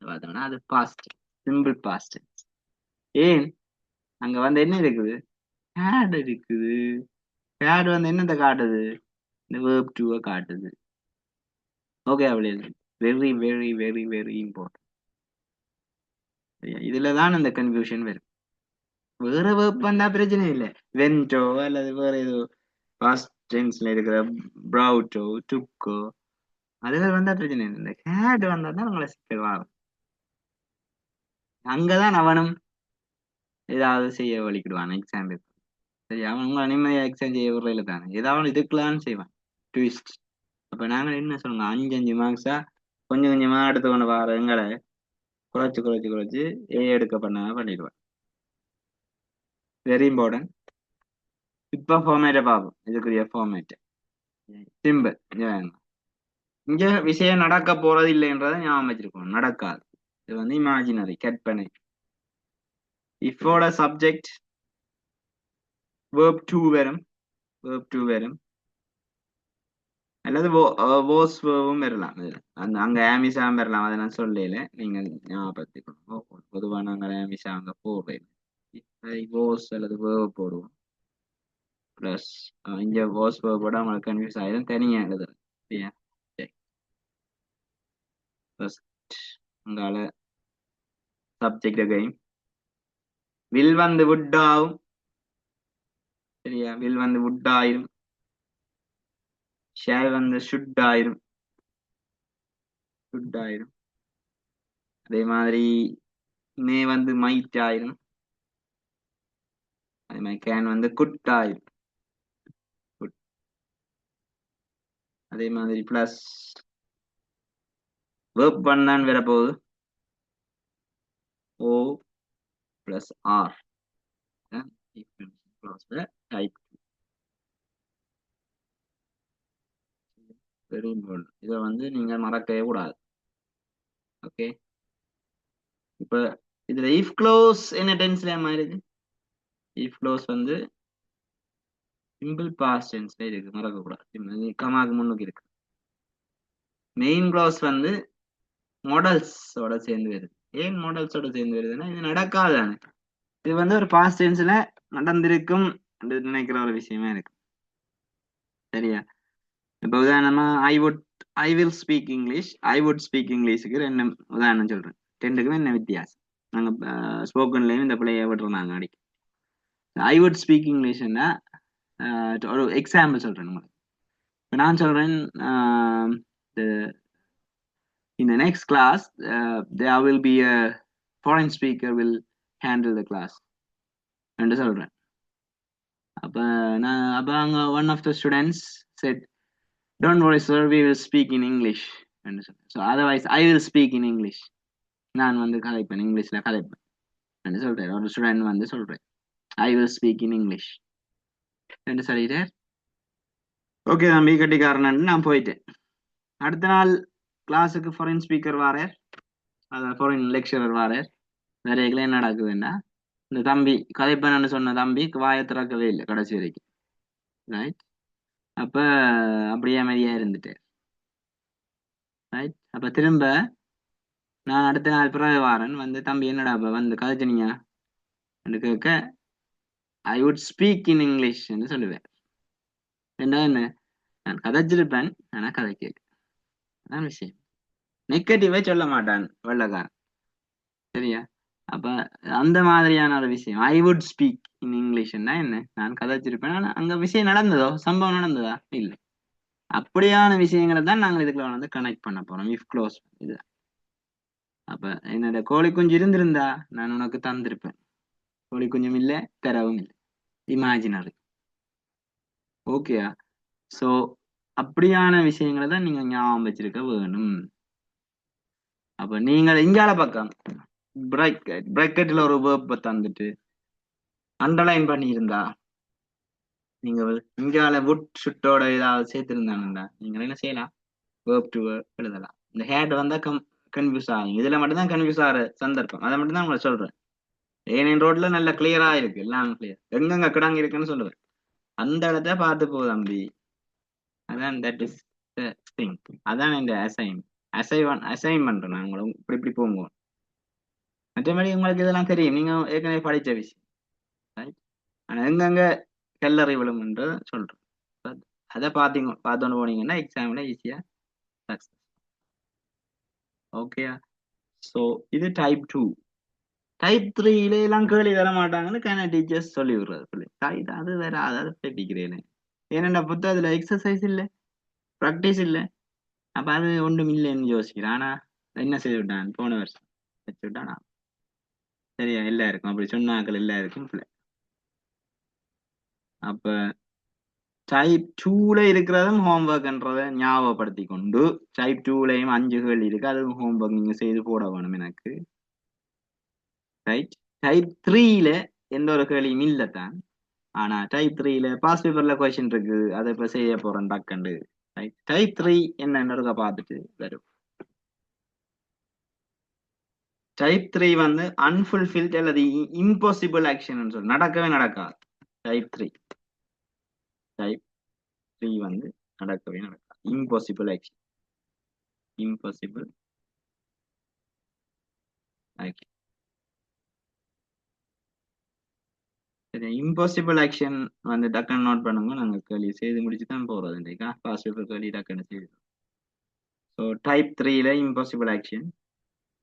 பார்த்தோம்னா அது பாஸ்ட், சிம்பிள் பாஸ்ட் டென்ஸ். ஏன் அங்க வந்து என்ன இருக்குது, had இருக்குது. had வந்து என்னத்தை காட்டுது, இந்த verb 2 காட்டுது. ஓகே, அப்படி very very very very important. இதுலதான் அந்த கன்ஃபியூஷன் வரும். வேற verb வந்தா பிரச்சனை இல்லை, வென்டோ அல்லது வேற ஏதோ பாஸ்ட் டென்ஸ்ல இருக்கிற ப்ரௌட்டோ டுக்கோ அதுல வந்தா பிரச்சனை இல்லை. இந்த had வந்தா தான் உங்களை சிக்கல் வரும். அங்கதான் அவனும் ஏதாவது செய்ய வலிக்கிடுவான் எக்ஸாம் பேப்பர். சரி, அவன் உங்களை நிம்மதியா எக்ஸாம் செய்ய விடுறதுல தானே ஏதாவது இதுக்கலான்னு செய்வான் ட்விஸ்ட். அப்ப நாங்க என்ன சொல்லுங்க, 5 மார்க்ஸா கொஞ்சம் கொஞ்சமா எடுத்து கொண்டு வர எங்களை குறைச்சு எடுக்க பண்ணிடுவேன். Very important. இப்ப ஃபார்மேட்டை பார்ப்போம். இதுக்குரிய ஃபார்மேட் சிம்பிள். இங்க விஷயம் நடக்க போறது இல்லைன்றதை ஞாபகம் வச்சிருக்கோம், நடக்காது. இது வந்து இமேஜினரி, கற்பனை. இஃபோட சப்ஜெக்ட் verb 2 வரும், verb 2 வரும் அல்லது வாஸ் வேர்பும் வரலாம். அந்த அங்க ஆமிசாம் வரலாம், அதை நான் சொல்லல, நீங்கள் ஞாபகப்படுத்திக்கணும். பொதுவாக நாங்கள் ஆமிசா அங்க போடுறேன், வாஸ் அல்லது வேர்ப் போடுவோம். பிளஸ் இங்க வாஸ் வேர்போட உங்களுக்கு கன்ஃபியூஸ் ஆயிரும், தனியா எழுதுறேன். சரியா, அங்கால சப்ஜெக்ட் அகைன் வில் வந்து வுட் ஆகும். சரியா, வில் வந்து வுட் ஆயிரும், ஷேல் வந்து ஷுட் ஆயிரும். அதே மாதிரி மே வந்து மைட் ஆயிரும். அதே மாதிரி கேன் வந்து குட் ஆயிரும். அதே மாதிரி பிளஸ் வேர்ப் பண்ணான் வரப்போகுது, O plus R type. Very important, இதை வந்து நீங்க மறக்கவே கூடாது. ஓகே, இப்ப இதுல இஃப் க்ளோஸ் என்ன டென்ஸ்ல மாறிடுது, இஃப் க்ளோஸ் வந்து சிம்பிள் பாஸ்ட் டென்ஸ்ல இருக்கு, மறக்கக்கூடாது. கமாக்கு முன்னுக்கு இருக்கு. மெயின் க்ளாஸ் வந்து மாடல்ஸோட சேர்ந்து வருது. ஏன் மாடல்ஸோட சேர்ந்து வருதுன்னா இது நடக்காதானே. இது வந்து ஒரு பாஸ்ட் டென்ஸ்ல நடந்திருக்கும் நினைக்கிற ஒரு விஷயமா இருக்கு. சரியா? இப்ப உதாரணமா I will speak English, I would speak இங்கிலீஷுக்கு ரெண்டு உதாரணம் சொல்றேன். ரெண்டுக்கும் என்ன வித்தியாசம்? நாங்க ஸ்போக்கன்லயும் இந்த பிள்ளைய விடுறோம் அடிக்க. ஐ வுட் ஸ்பீக் இங்கிலீஷ்னா ஒரு எக்ஸாம்பிள் சொல்றேன் உங்களுக்கு. இப்ப நான் சொல்றேன், in the next class there will be a foreign speaker will handle the class என்று சொல்றேன். அப்ப அங்க one of the students said, don't worry sir, we will speak in English என்று சொல்றேன். So otherwise I will speak in English, நான் வந்து கதைப்பேன், இங்கிலீஷ்ல கதைப்பேன் என்று சொல்றேன். ஒரு ஸ்டூடெண்ட் வந்து சொல்றேன் I will speak in English என்று சொல்லிட்டேன். ஓகே தம்பி கட்டிக்காரன், நான் போயிட்டேன். அடுத்த நாள் கிளாஸுக்கு ஃபாரின் ஸ்பீக்கர் வாரேர், அதான் ஃபாரின் லெக்சரர் வாரேர். வேற என்ன நடக்குதுன்னா, இந்த தம்பி கதைப்பேன்னு சொன்ன தம்பி வாயை திறக்கவே இல்லை கடைசி வரைக்கும். ரைட்? அப்ப அப்படியே அமைதியா இருந்துட்டேன். ரைட்? அப்ப திரும்ப நான் அடுத்த நாள் பிறகு வாரன் வந்து, தம்பி என்னடா அப்ப வந்து கதைச்சனியா என்று கேட்க, ஐ வுட் ஸ்பீக் இன் இங்கிலீஷ் என்று சொல்லுவேன். என்ன நான் கதைச்சிருப்பேன், ஆனா கதை கேட்க. அதான் விஷயம். நெகட்டிவே சொல்ல மாட்டான் வெள்ளக்காரன். சரியா? அப்ப அந்த மாதிரியான ஒரு விஷயம் ஐ வுட் ஸ்பீக் இன் இங்கிலீஷ்னா என்ன, நான் கதைச்சிருப்பேன், ஆனா அங்க விஷயம் நடந்ததோ, சம்பவம் நடந்ததா இல்லை. அப்படியான விஷயங்களை தான் நாங்கள் இதுக்குள்ள வந்து கனெக்ட் பண்ண போறோம். இஃப் க்ளோஸ் இது. அப்ப என்னோட கோழி குஞ்சு இருந்திருந்தா நான் உனக்கு தந்திருப்பேன். கோழி குஞ்சும் இல்லை, தரவும் இல்லை, இமேஜினரி. ஓகேயா? சோ அப்படியான விஷயங்களை தான் நீங்க ஞாபகம் வச்சிருக்க வேணும். அப்ப நீங்கள் இங்கால பக்கம் பிராக்கெட்ல ஒரு வேர்ப் தந்துட்டு அண்டர்லைன் பண்ணியிருந்தா, நீங்க இங்கால வுட் ஷுட்டோட ஏதாவது சேர்த்திருந்தானுண்டா நீங்க என்ன செய்யலாம், வேர்ப் டு வேர்ப் எழுதலாம். இந்த ஹேட் வந்தா கன்ஃபியூஸ் ஆகும். இதுல மட்டும்தான் கன்ஃபியூஸ் ஆகிற சந்தர்ப்பம். அதை மட்டும் தான் உங்களை சொல்றேன். ஏன் ரோட்ல நல்ல கிளியரா இருக்கு, எல்லாம் கிளியர். எங்கெங்க கிடாங்க இருக்குன்னு சொல்லுவேன், அந்த இடத்த பார்த்து போ தம்பி. அதான் தட் இஸ் திங். அதான் இந்த அசைன் பண்றேன் நான் உங்களை. இப்படி போங்க. மற்றபடி உங்களுக்கு இதெல்லாம் தெரியும், நீங்க ஏற்கனவே படிச்ச விஷயம். ஆனா எங்கெங்க கல்லறை விழும் என்று சொல்றேன். அதை பார்த்தோன்னு போனீங்கன்னா எக்ஸாம்ல ஈஸியா சக்சஸ். ஓகே. ஸோ இது டைப் 2. டைப் 3 எல்லாம் கேள்வி தர மாட்டாங்கன்னு கேன டீச்சர்ஸ் சொல்லி விடுறது. அது வேற, அதாவது படிக்கிறேன். ஏன்னா புத்தகத்துல எக்ஸசைஸ் இல்லை, ப்ராக்டிஸ் இல்லை. அப்ப அது ஒன்றும் இல்லைன்னு யோசிக்கிறேன். ஆனா என்ன செய்து விட்டான், போன வருஷம் வச்சு விட்டானா. சரியா? எல்லாருக்கும் அப்படி சொன்னாக்கள் எல்லாருக்கும் பிள்ளை. அப்ப டைப் 2ல இருக்கிறதும் ஹோம்ஒர்க்ன்றதை ஞாபகப்படுத்தி கொண்டு, டைப் 2லயும் 5 கேள்வி இருக்கு, அதுவும் ஹோம்ஒர்க் நீங்க செய்து போட வேணும் எனக்கு. ரைட்? டைப் 3ல எந்த ஒரு கேள்வியும் இல்லைத்தான். ஆனா டைப் 3ல பாஸ் பேப்பர்ல கொஸ்டின் இருக்கு, அதை இப்ப செய்ய போறேன் டக்கண்டு. டைப் 3 என்னன்னு பார்த்துட்டு வரும். டைப் 3 வந்து அன்ஃபுல்ஃபில்ட் அல்லது இம்பாசிபிள் ஆக்ஷன் சொல்லி நடக்கவே நடக்காது. டைப் 3 வந்து நடக்கவே நடக்காது. Impossible action. Impossible action. சரி, இம்பாசிபிள் ஆக்ஷன் வந்து டக்குன்னு நோட் பண்ணுங்க. நாங்க கேள்வி செய்து முடிச்சு தான் போறது இன்றைக்கா. பாஸ் பேப்பர் கேள்வி டக்குன்னு செய்து. ஸோ டைப் 3ல இம்பாசிபிள் ஆக்ஷன்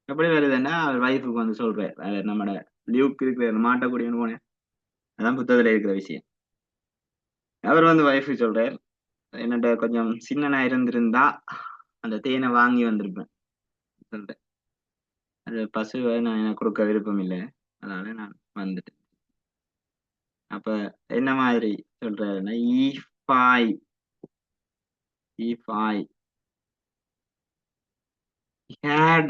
எப்படி வருதுன்னா, அவர் வைஃபுக்கு வந்து சொல்றாரு, நம்மட லியூக் இருக்கிற மாட்டக்கூடியன்னு போனேன், அதான் புத்தகத்துல இருக்கிற விஷயம். அவர் வந்து வைஃபுக்கு சொல்றாரு, என்னட்ட கொஞ்சம் சின்னனா இருந்திருந்தா அந்த தேனை வாங்கி வந்திருப்பேன் சொல்றேன். அது பசுவை நான் எனக்கு கொடுக்க விருப்பம் இல்லை, அதனால நான் வந்துட்டேன். அப்ப என்ன மாதிரி சொல்றாருன்னா, if I had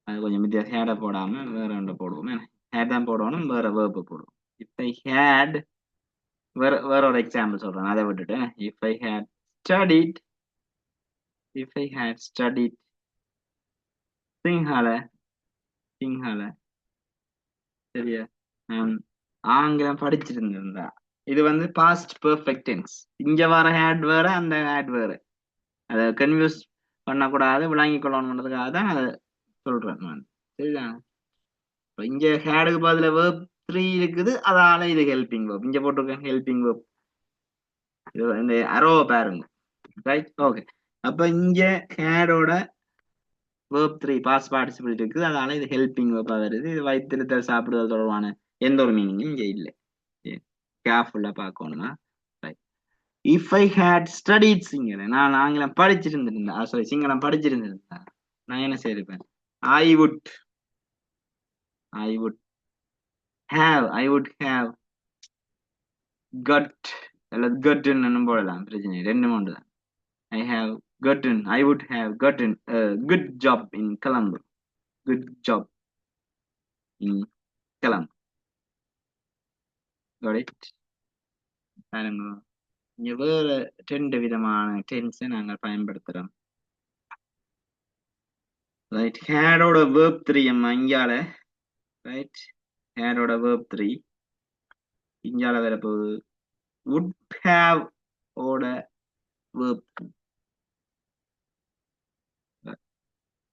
அது கொஞ்சம் வித்தியாசம். ஹேடை போடாம வேற ஒன்றை போடுவோம். ஹேட் தான் போடணும், வேற வேர்ப்பு போடுவோம். இஃப் ஐ ஹேட், வேற ஒரு எக்ஸாம்பிள் சொல்றேன், அதை விட்டுட்டு இஃப் ஐ ஹேட் ஸ்டடிட், சிங்ஹால சரியா? நான் ஆங்கிலம் படிச்சிருந்தா இது வந்து பாஸ்ட் பெர்ஃபெக்ட் டென்ஸ். இங்க வர ஹேட் வேற, அந்த ஹேட் வேற. அதை கன்ஃபியூஸ் பண்ணக்கூடாது, விளங்கி கொள்ளணுன்றதுக்காக தான் அதை சொல்றேன் நான். சரிதான்? இப்ப இங்க ஹேடுக்கு பதில verb 3 இருக்குது, அதால இது ஹெல்பிங் verb. இங்க போட்டிருக்கேன் ஹெல்பிங் verb. இது இந்த அரோ பாருங்க. Right, okay. அப்ப இங்க ஹேடோட verb 3 பாஸ்ட் பார்ட்டிசிபிள் இருக்குது, அதனால இது ஹெல்பிங் verb வருது. இது வைத்திருத்தல் சாப்பிடுதல் தொடர்பான எந்த ஒரு மீனிங்கும் இங்க இல்லை. கேர்ஃபுல்லா பார்க்கணுமா? Right. If I had studied Sinhala, நான் ஆங்கிலம் படிச்சிருந்திருந்தேன், சாரி சிங்களம் படிச்சிருந்திருந்தேன், நான் என்ன செய்திருப்பேன்? I would I would have cut அல்லது கட்டுன்னு போடலாம், பிரச்சனை ரெண்டு மூன்று தான். I would have gotten a good job in Colombo. Good job in Colombo. Got it? பாருங்க, இங்க வேற ரெண்டு விதமான டென்ஸை நாங்கள் பயன்படுத்துறோம். ரைட், ஹேடோட verb 3 அம்மா இங்கால. ரைட், ஹேடோட verb 3 இங்கால வரப்போகுது. would have ஓட verb 2.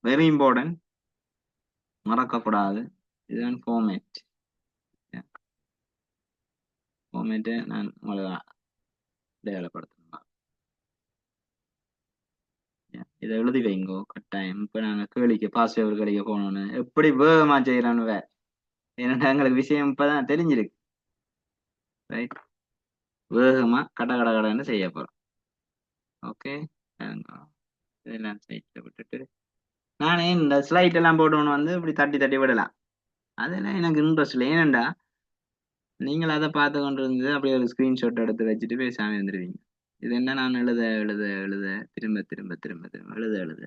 வெரி இம்பார்ட்டன்ட், மறக்கக்கூடாது. இதுதான் ஃபார்மேட். ஃபார்மேட்டை நான் உங்களுக்கு அடையாளப்படுத்தணும். இதை எழுதி வைங்கோ கட்டாயம். இப்ப நாங்க கேளிக்க பாஸ்வேர்டு கழிக்க போனோன்னு எப்படி வேகமா செய்யறான்னு ஏன்னா எங்களுக்கு விஷயம் இப்பதான் தெரிஞ்சிருக்கு. ரைட், வேகமா கட கட கடன்னு செய்ய போறோம். ஓகே, இதெல்லாம் சைட்ல விட்டுட்டு நானே இந்த ஸ்லைட் எல்லாம் போட்டோன்னு வந்து இப்படி தட்டி தட்டி விடலாம். அதெல்லாம் எனக்கு இன்ட்ரெஸ்ட் இல்லை. ஏனண்டா நீங்கள் அதை பார்த்து கொண்டு இருந்து அப்படியே ஒரு ஸ்கிரீன்ஷாட் எடுத்து வச்சுட்டு பேசாம இருந்துருவீங்க. இது என்ன, நான் எழுத எழுத எழுத திரும்ப திரும்ப திரும்ப திரும்ப எழுத எழுத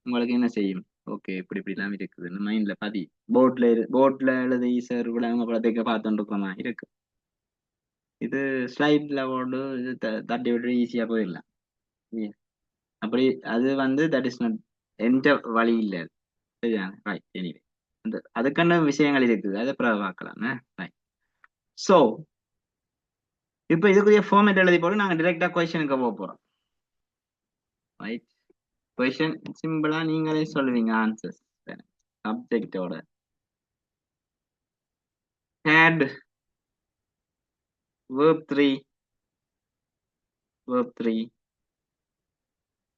உங்களுக்கு என்ன செய்யும்? ஓகே, இப்படி இப்படிலாம் இருக்குதுன்னு மைண்ட்ல பாதி போட்ல எழுதி சார் விளங்க படத்தைக்க பார்த்துட்டு இருக்கோமா இருக்கு. இது ஸ்லைட்ல போட்டு இது தட்டி விட்டு ஈஸியா போயிடலாம். அப்படி அது வந்து தட் இஸ் நாட் எந்த வழி இல்லை. சரிதானே? ரைட், எனிவே அந்த அதுக்கான விஷயங்கள் இருக்குது, அதை அப்புறம் பார்க்கலாம். ரைட். ஸோ இப்போ இதுக்குரிய ஃபார்மேட் எழுதி போட்டு நாங்கள் டிரெக்டா கொஸ்டினுக்கு போக போறோம். ரைட், கொஸ்டின் சிம்பிளா நீங்களே சொல்லுவீங்க answers. சப்ஜெக்டோட had verb 3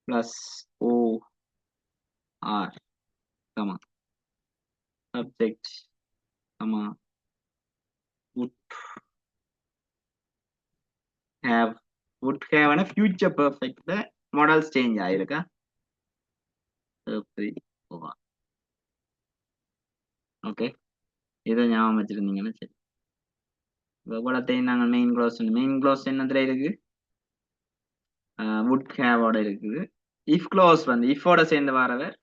plus o r comma subject comma would have and a future perfect the models change ஆயிருக்கா? verb 3 over. ஓகே, இதை ஞாபகம் வச்சிருந்தீங்கன்னா சரி. நாங்கள் மெயின் க்ளோஸ் என்னத்துல இருக்கு? would have ஓட இருக்குது. இஃப் க்ளோஸ் வந்து இஃபோட சேர்ந்து வரவர்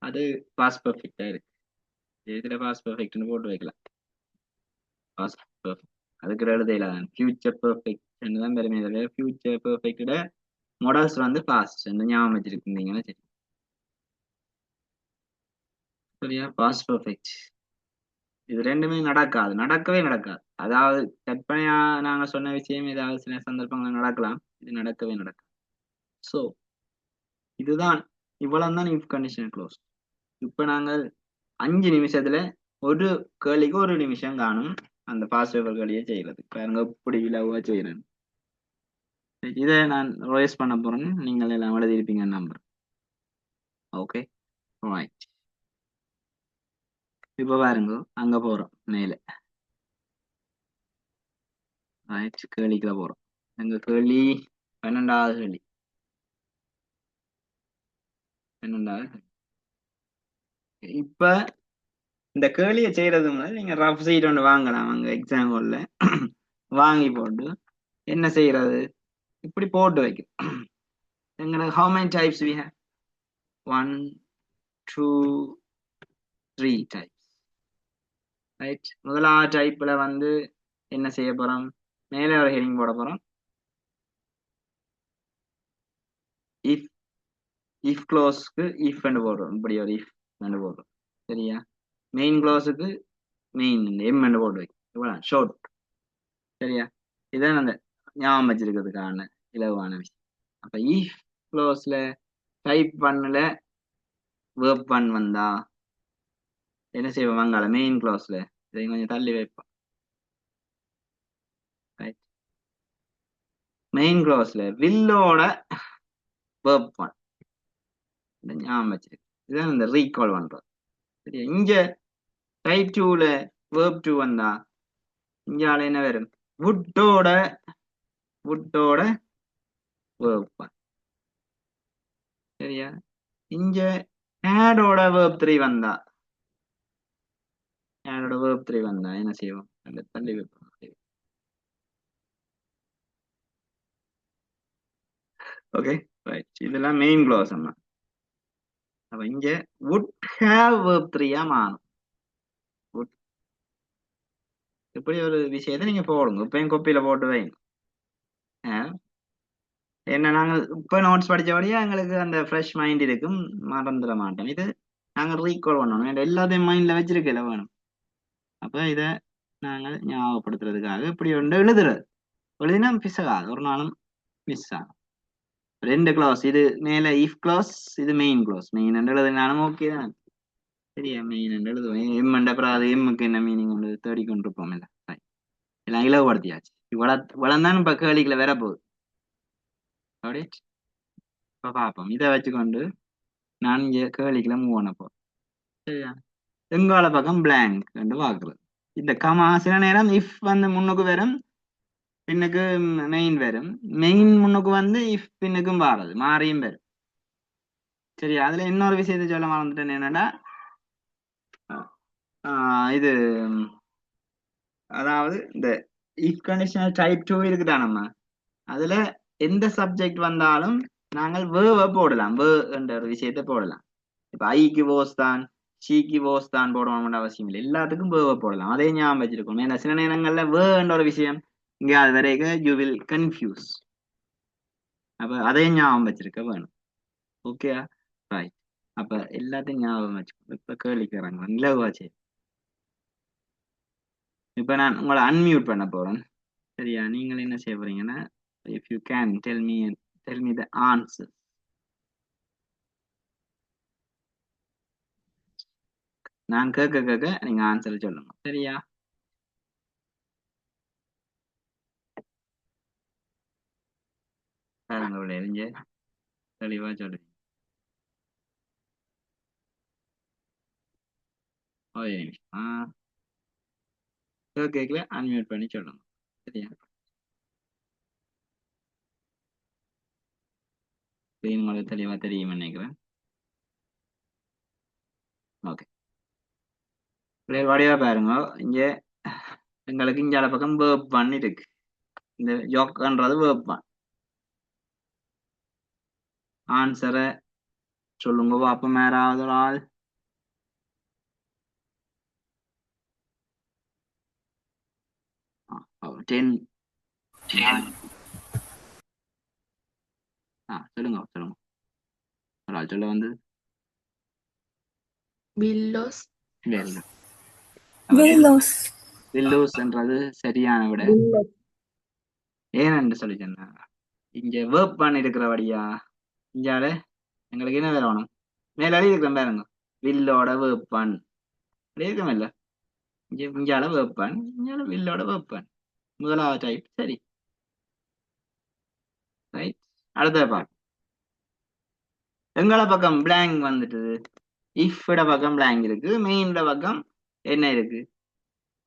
அது பாஸ்ட் பெர்ஃபெக்டா இருக்கு. இதுல பாஸ்ட் பெர்ஃபெக்ட்னு போட்டு வைக்கலாம். பாஸ்ட் பெர்ஃபெக்ட் அதுக்கு எழுதையில தான் ஃபியூச்சர் பெர்ஃபெக்ட் தான் பெருமை. தவிர ஃபியூச்சர் பெர்ஃபெக்டோட மாடல்ஸ் வந்து பாஸ்ட் ஞாபகம் வச்சிருக்கீங்கன்னா சரி. சரியா? பாஸ்ட் பெர்ஃபெக்ட் இது ரெண்டுமே நடக்கவே நடக்காது. அதாவது கற்பனையா நாங்க சொன்ன விஷயம் ஏதாவது சில சந்தர்ப்பங்கள் நடக்கலாம், இது நடக்கவே நடக்கும். ஸோ இதுதான், இவ்வளவுதான் இஃப் கண்டிஷன் க்ளோஸ். இப்ப நாங்கள் 5 நிமிஷத்துல ஒரு கேள்விக்கு 1 நிமிஷம் காணும் அந்த பாஸ்வேர்ட் கேள்வியை செய்யறது. பாருங்க இப்படி இலவா செய்யறேன். இதை நான் ரோயஸ் பண்ண போறேன்னு நீங்கள் எல்லாம் எழுதியிருப்பீங்க நம்பர். Okay, right. இப்ப பாருங்க அங்க போறோம் மேல. ரைட், கேள்விக்குள்ள போறோம். எங்க கேள்வி 12வது கேள்வி. இப்ப இந்த கேள்வியை செய்யறது முன்னாடி நீங்க ரஃப் சீட் ஒன்று வாங்கலாம் அங்க எக்ஸாம் ஹால்ல. வாங்கி போட்டு என்ன செய்யறது, இப்படி போட்டு வைக்கும். எங்களுக்கு how many types we have? 1 2 3 types. Right, முதலாவது டைப்ல வந்து என்ன செய்ய போறோம்? மேலே ஒரு ஹெடிங் போட போறோம். இஃப் க்ளோஸ்க்கு இஃப் போடுறோம், இப்படி ஒரு இஃப் போடுறோம். சரியா? மெயின் க்ளோஸுக்கு மெயின் எம் என்று போட்டு வைக்கும் இவ்வளவு ஷோர்ட். சரியா? இதான் அந்த ஞாபகம் வச்சிருக்கிறதுக்கான இலவான விஷயம். அப்ப இஃப் க்ளோஸ்ல டைப் பண்ணல வேர்ப் ஒன் வந்தா என்ன செய்வோம்? வங்காள மெயின் க்ளோஸ்ல இதை கொஞ்சம் தள்ளி வைப்போம். மெயின் க்ளோஸ்ல வில்லோட வேர்ப் ஒன் ஞாபகம் வச்சிருக்கு. இதுதான் இந்த ரீகால் பண்றது. சரியா? இங்க டைப் டூல வேர்ப் டூ வந்தா இங்கால என்ன வரும்? வுட்டோட வேர்ப் ஒன். சரியா? இங்க ஹேடோட வேர்ப் த்ரீ வந்தா என்ன செய்வோம்? அந்த தள்ளி வைப்போம். Okay right. இதெல்லாம் மெயின் க்ளோஸ் அம்மா. அப்ப இங்க would have verb 3 மாறும். இப்படி ஒரு விஷயத்தை நீங்க போடுங்க. இப்பயும் கொப்பியில போட்டு வைங்க. என்ன நாங்கள் இப்ப நோட்ஸ் படிச்சபடியா எங்களுக்கு அந்த ஃப்ரெஷ் மைண்ட் இருக்கும், மறந்துட மாட்டோம். இது நாங்கள் ரீகால் பண்ணணும், எல்லாத்தையும் மைண்ட்ல வச்சிருக்கல வேணும். அப்ப இத நாங்கள் ஞாபகப்படுத்துறதுக்காக இப்படி ஒன்று எழுதினா பிசகாது, ஒரு நாளும் மிஸ் ஆகும். ரெண்டு க்ளோஸ், இது மேல இஃப் க்ளோஸ், இது மெயின் க்ளோஸ். மெயின் என்று எழுதினாலும் ஓகே தான். சரியா? மெயின் என்று எழுதுவேன். எம் என்ற அப்புறம் அது எம்முக்கு என்ன மீனிங் ஒன்று தேடிக்கொண்டிருப்போம். இல்லை எல்லாம் இலவுபடுத்தியாச்சு. இவ்வளவுதான் இப்ப கேள்விகளை வரப்போகுது. அப்படி இப்ப பார்ப்போம். இதை வச்சுக்கொண்டு நான் இங்க கேள்விகளை மூவ் பண்ண போறேன். சரியா? எங்கால பக்கம் பிளாங்க் என்று பார்க்குறது. இந்த கமா சில நேரம் இஃப் வந்து முன்னுக்கு வரும், பின்னுக்கு மெயின் வரும். மெயின் முன்னுக்கு வந்து இஃப் பின்னுக்கும் வாரது, மாறியும் வரும். சரி, அதுல இன்னொரு விஷயத்தை சொல்ல மறந்துட்டேன். என்னன்னா இது அதாவது இந்த இஃப் கண்டிஷனல் டைப் 2 இருக்குதா, நம்ம அதுல எந்த சப்ஜெக்ட் வந்தாலும் நாங்கள் வேர்வை போடலாம். வே என்ற ஒரு விஷயத்தை போடலாம். இப்ப ஐக்கு வோஸ் தான், ஷீக்கு வோஸ் தான் போடணும்னு அவசியம் இல்லை. எல்லாத்துக்கும் வேர்வை போடலாம். அதே ஞாபகம் வச்சிருக்கோம். ஏன்னா சில நேரங்கள்ல வே என்ற ஒரு விஷயம் இங்க அது வரைக்கும் யூ வில் கன்ஃபியூஸ். அப்ப அதே ஞாபகம் வச்சிருக்க வேணும். Okay right. அப்ப எல்லாத்தையும் ஞாபகம் வச்சுக்கோ. இப்ப கேள்விக்கிறாங்க நிலவாச்சு. இப்ப நான் உங்களை அன்மியூட் பண்ண போறேன். சரியா? நீங்கள் என்ன செய்ய போறீங்கன்னா, if you can tell me the answer. நான் கேட்க நீங்க ஆன்சர் சொல்லணும். சரியா? பாருங்க, எரிஞ்ச தெளிவா சொல்லுங்க. ஒரு நிமிஷம். கேட்கல அன்மியூட் பண்ணி சொல்லணும். சரியா? உங்களுக்கு தெளிவா தெரியும் நினைக்கிறேன். ஓகே, வடிவா பாருங்க. இங்க எங்களுக்கு இஞ்சால பக்கம் வேர்ப் ஒன் இருக்கு. இந்த ஜோக்ன்றது வேர்ப் ஒன். ஆன்சரை சொல்லுங்க பாப்போம். யாராவது ஒரு ஆள்? டென். சொல்லுங்க ஒரு ஆள் சொல்ல வந்து வில்லோஸ். வில்லோஸ் என்றது சரியான விட. ஏனென்று சொல்லி சொன்னா, இங்க வேர்ப் ஒன் இருக்கிறபடியா இஞ்சால எங்களுக்கு என்ன வேணும்? மேல எழுதிருக்கிறேன் பாருங்க, வில்லோட வேர்ப் ஒன் எழுதிருக்கோம் இல்ல? இஞ்சால வேர்ப் ஒன், இஞ்சால வில்லோட வேர்ப் ஒன். முதலாவது டைப். சரி ரைட். அடுத்த பார்ப்போம். எங்கள பக்கம் பிளாங்க் வந்துட்டு, இஃப்ட பக்கம் பிளாங்க் இருக்கு, மெயின்ட பக்கம் என்ன இருக்கு?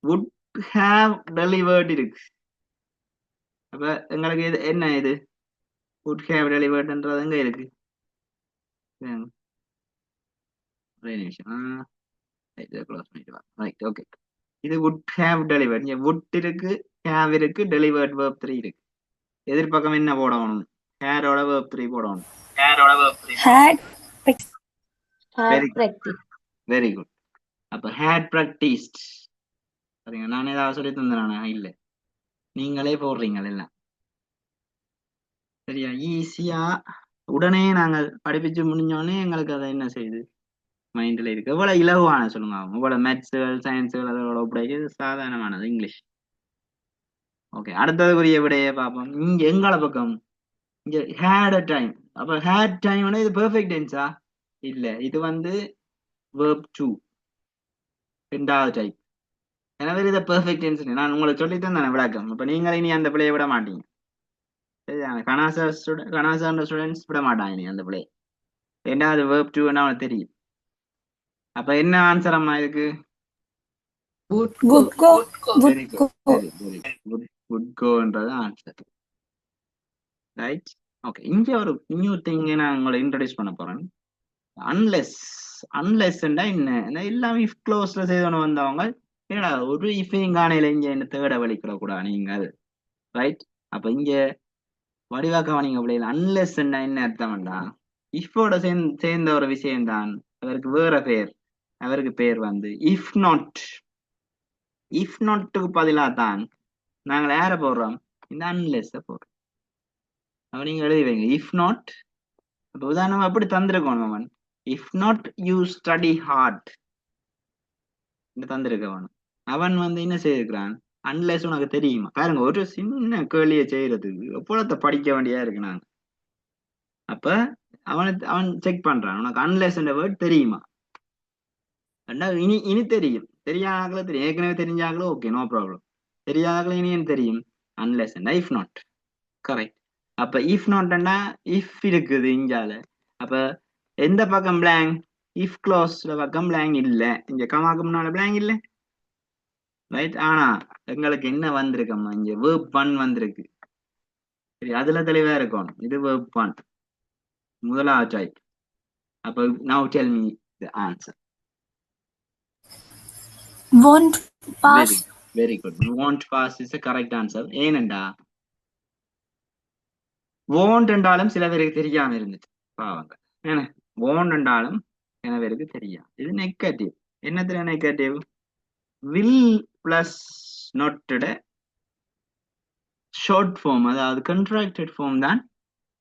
would have delivered இருக்கு. அப்ப எங்களுக்கு இது என்ன? இது would have deliveredன்றது எங்க இருக்கு? ஒரே நிமிஷம். க்ளோஸ் பண்ணிட்டு ரைட். ஓகே, இது would have delivered. இங்க would இருக்கு, have இருக்கு, delivered verb 3 இருக்கு. எதிர்பக்கம் என்ன போடணும்? ஹேரோட verb 3 போடணும். Very good. அப்ப had practiced. சரிங்க, நான் ஏதாவது சொல்லி தந்தேனா? இல்ல, நீங்களே போடுறீங்க எல்லாம். சரியா? ஈஸியா உடனே நாங்கள் படிப்பிச்சு முடிஞ்சோடனே எங்களுக்கு அதை என்ன செய்யுது? மைண்ட்ல இருக்கு. எவ்வளவு இலகுவான சொல்லுங்க, இவ்வளவு மேத்ஸ்கள் சயின்ஸுகள் அதோட ஒப்படைக்கு சாதாரணமானது இங்கிலீஷ். ஓகே, அடுத்ததுக்குரிய விடையை பார்ப்போம். இங்க எங்கள பக்கம் இங்க ஹேட் அ டைம். அப்ப ஹேட் டைம் இது பெர்ஃபெக்ட் டென்ஸா? இல்ல, இது வந்து verb 2 ரெண்டாவது டைப். எனவே இதை பெர்ஃபெக்ட் டென்ஸ் நான் உங்களுக்கு சொல்லித்தான் தானே விளக்கம். இப்ப நீங்களே இனி அந்த பிள்ளையை விட மாட்டீங்க. சரிதானே? கனாசா ஸ்டூடெண்ட்ஸ் விட மாட்டாங்க நீ அந்த பிள்ளையை. ரெண்டாவது verb 2 அவனுக்கு தெரியும். அப்ப என்ன ஆன்சர் அம்மா இதுக்கு? Good go. Very good, very very good. Good கோன்றது ஆன்சர். ரைட். ஓகே, இங்க ஒரு நியூ திங் நான் உங்களை இன்ட்ரோடியூஸ் பண்ண போறேன். அன்லெஸ். அன்லெஸ்ண்டா என்ன? எல்லாம் இஃப் க்ளோஸ்ல செய்தோன்னு வந்தவங்க ஏடா ஒரு இஃபையும் காணையில இங்க என்ன தேட வலிக்கிடக்கூடா நீங்கள். ரைட். அப்ப இங்க வடிவாக்க நீங்க பிள்ளைகள் அன்லெஸ் என்ன அர்த்தம்டா, இஃபோட சேர்ந்த ஒரு விஷயம்தான். அவருக்கு வேற பேர். அவருக்கு பேர் வந்து இஃப் நாட். இஃப் நாட்டுக்கு பதிலா தான் நாங்கள் யார போடுறோம்? இந்த அன்லெஸ் போடுறோம். அப்ப நீங்க எழுதி வைங்க இஃப் நாட். அப்ப உதாரணம் அப்படி தந்திருக்கணும் அவன். If not you study hard தந்திருக்கவன். அவன் வந்து என்ன செய்திருக்கிறான்? அன்லெஸ் உனக்கு தெரியுமா? பாருங்க, ஒரு சின்ன கேள்வியை செய்யறதுக்கு எப்பொழுத படிக்க வேண்டியதா இருக்கு நாங்க. அப்ப அவன் செக் பண்றான், உனக்கு அன்லெஸ் வேர்ட் தெரியுமா? இனி இனி தெரியும். தெரியாத தெரியும், ஏற்கனவே தெரிஞ்சாங்களோ ஓகே நோ ப்ராப்ளம். தெரியாத இனி என்ன தெரியும்? Unless if not. கரெக்ட். அப்ப இஃப் நாட்னா இஃப் இருக்குது இங்கால. அப்ப எந்த பக்கம் பிளாங்க்? இஃப் க்ளோஸ்ல பக்கம் பிளாங்க் இல்ல. இங்க கமாக்கு முன்னால பிளாங்க் இல்ல. ரைட். ஆனா எங்களுக்கு என்ன வந்திருக்கம்மா? இங்க verb 1 வந்திருக்கு. சரி, அதுல தெளிவா இருக்கணும். இது verb 1 முதலாவது டைப். அப்ப now tell me the answer. Won't pass. Very good. Won't pass is the correct answer. ஏனண்டா won't என்றாலும் சில பேருக்கு தெரியாம இருந்துச்சு பாவங்க. ஏன்னா won't என்றாலும் சில பேருக்கு தெரியாது. இது நெகட்டிவ். என்னத்துல negative? will plus not short form, அதாவது கண்ட்ராக்டட் ஃபார்ம் தான்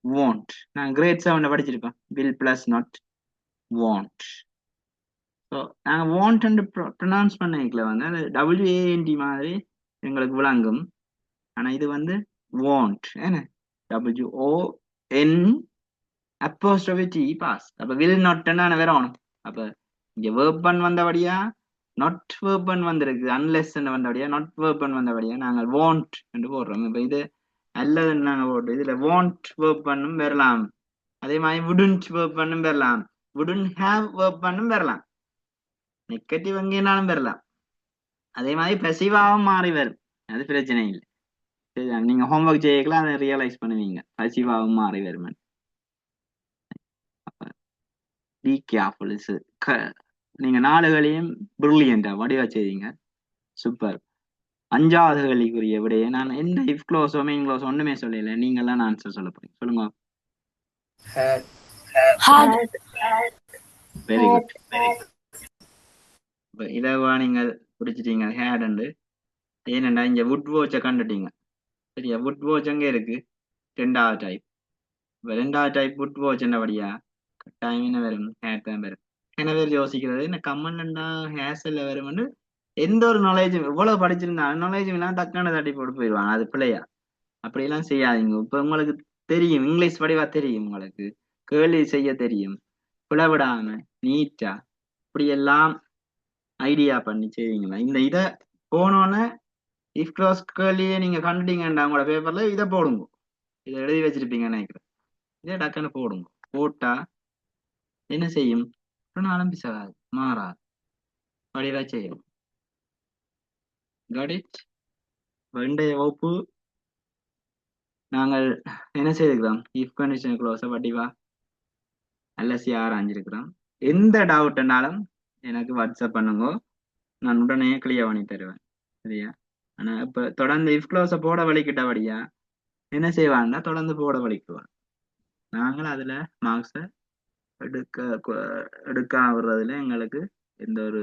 won't. நான் கிரேட் 7 படிச்சிருப்பேன். will plus not want. So நாங்கள் வாண்ட் ப்ரொனவுன்ஸ் பண்ணிக்கல வந்து அது WANT மாதிரி எங்களுக்கு விளங்கும். ஆனால் இது வந்து வாண்ட் என்ன WON அப்போஸ்ட்ரோஃபி T பாஸ். அப்போ வில் நாட்னா வரணும். அப்போ இங்கே வேர்பன் வந்தபடியா நாட் வேர்பன் வந்திருக்கு. அன்லெஸ் வந்தபடியா நாட் வேர்பன் வந்தபடியா நாங்கள் வாண்ட் என்று போடுறோம். இப்போ இது அல்லதுன்னு நாங்கள் போட்டு இதில் வாண்ட் வேர்பன்னும் வரலாம். அதே மாதிரி வுடன்ட் வேர்பன்னும் வரலாம். வுடன் ஹேவ் வேர்பன்னும் வரலாம். நெகட்டிவ் எங்கேனாலும் வரலாம். அதே மாதிரி பசிவாகவும் மாறி வரும். அது பிரச்சனை இல்லை. சரியா? நீங்க ஹோம்ஒர்க் செய்யக்கலாம், அதை ரியலைஸ் பண்ணுவீங்க. பசிவாகவும் மாறி வரும். Be careful. நீங்க 4 களையும் பிரில்லியண்டா வடிவா செய்வீங்க. சூப்பர். 5வது கேள்விக்குரிய விடையே நான் எந்த இஃப் க்ளோஸோ மெயின் க்ளோஸோ ஒண்ணுமே சொல்லல. நீங்க எல்லாம் ஆன்சர் சொல்ல போறீங்க. சொல்லுங்க. Very good. இலவா நீங்க பிடிச்சிட்டீங்க ஹேட். ஏனண்டா இங்க வுட் வாட்சை கண்டுட்டீங்க. சரியா? வுட் வாட்ச் அங்கே இருக்கு 2வது டைப். இப்ப 2வது டைப் வுட் வாட்ச் என்னபடியா கட்டாயம் என்ன வரும்? ஹேட் தான் வரும். என்ன பேர் யோசிக்கிறது என்ன கம்மன்டா ஹேஸ்ல வரும்னு எந்த ஒரு நாலேஜும் எவ்வளவு படிச்சிருந்தாலும் நாலேஜும் இல்லாம டக்கான தட்டி போட்டு போயிடுவாங்க. அது பிள்ளையா? அப்படியெல்லாம் செய்யாதீங்க. இப்ப உங்களுக்கு தெரியும், இங்கிலீஷ் படிவா தெரியும், உங்களுக்கு கேள்வி செய்ய தெரியும். பிளவிடாம நீட்டா இப்படியெல்லாம் ஐடியா பண்ணி செய்வீங்களா? இந்த இதை போனோன்னு இஃப் க்ளோஸ் கேள்வியே நீங்க கண்டுட்டீங்கண்டா உங்களோட பேப்பர்ல இதை போடுங்க. இதை எழுதி வச்சிருப்பீங்கன்னு நினைக்கிறேன். இதே டக்குன்னு போடுங்க. போட்டா என்ன செய்யும்? ஒரு நாளும் பிசகாது, மாறாது, வடிவா செய்யும். Got it? இன்றைய வகுப்பு நாங்கள் என்ன செய்திருக்கிறோம்? இஃப் கண்டிஷன் க்ளோஸ வடிவா அலசி ஆராய்ஞ்சிருக்கிறோம். எந்த டவுட்னாலும் எனக்கு வாட்ஸ்அப் பண்ணுங்க, நான் உடனே கிளியர் பண்ணி தருவேன். சரியா? ஆனா இப்ப தொடர்ந்து இஃப் க்ளோஸ போட வலிக்கிட்டபடியா என்ன செய்வாங்கன்னா தொடர்ந்து போட வலிக்குவான். நாங்கள் அதுல மார்க்ஸ எடுக்க விடுறதுல எங்களுக்கு எந்த ஒரு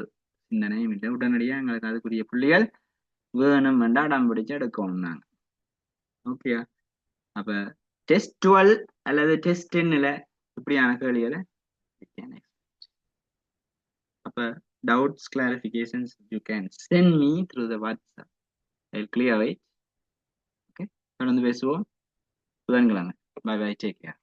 சிந்தனையும் இல்லை. உடனடியா எங்களுக்கு அதுக்குரிய புள்ளிகள் வேணும் என்றா அடம் பிடிச்சு எடுக்கணும் நாங்க. ஓகே. அப்ப டெஸ்ட் 12 அல்லது டெஸ்ட் 10ல இப்படியான கேள்விகளை அப்ப doubts, clarifications, you can send me through the WhatsApp. I'll clear it. Okay, தொடர்ந்து பேசுவோம் புதன்கிழமை. Bye bye, take care.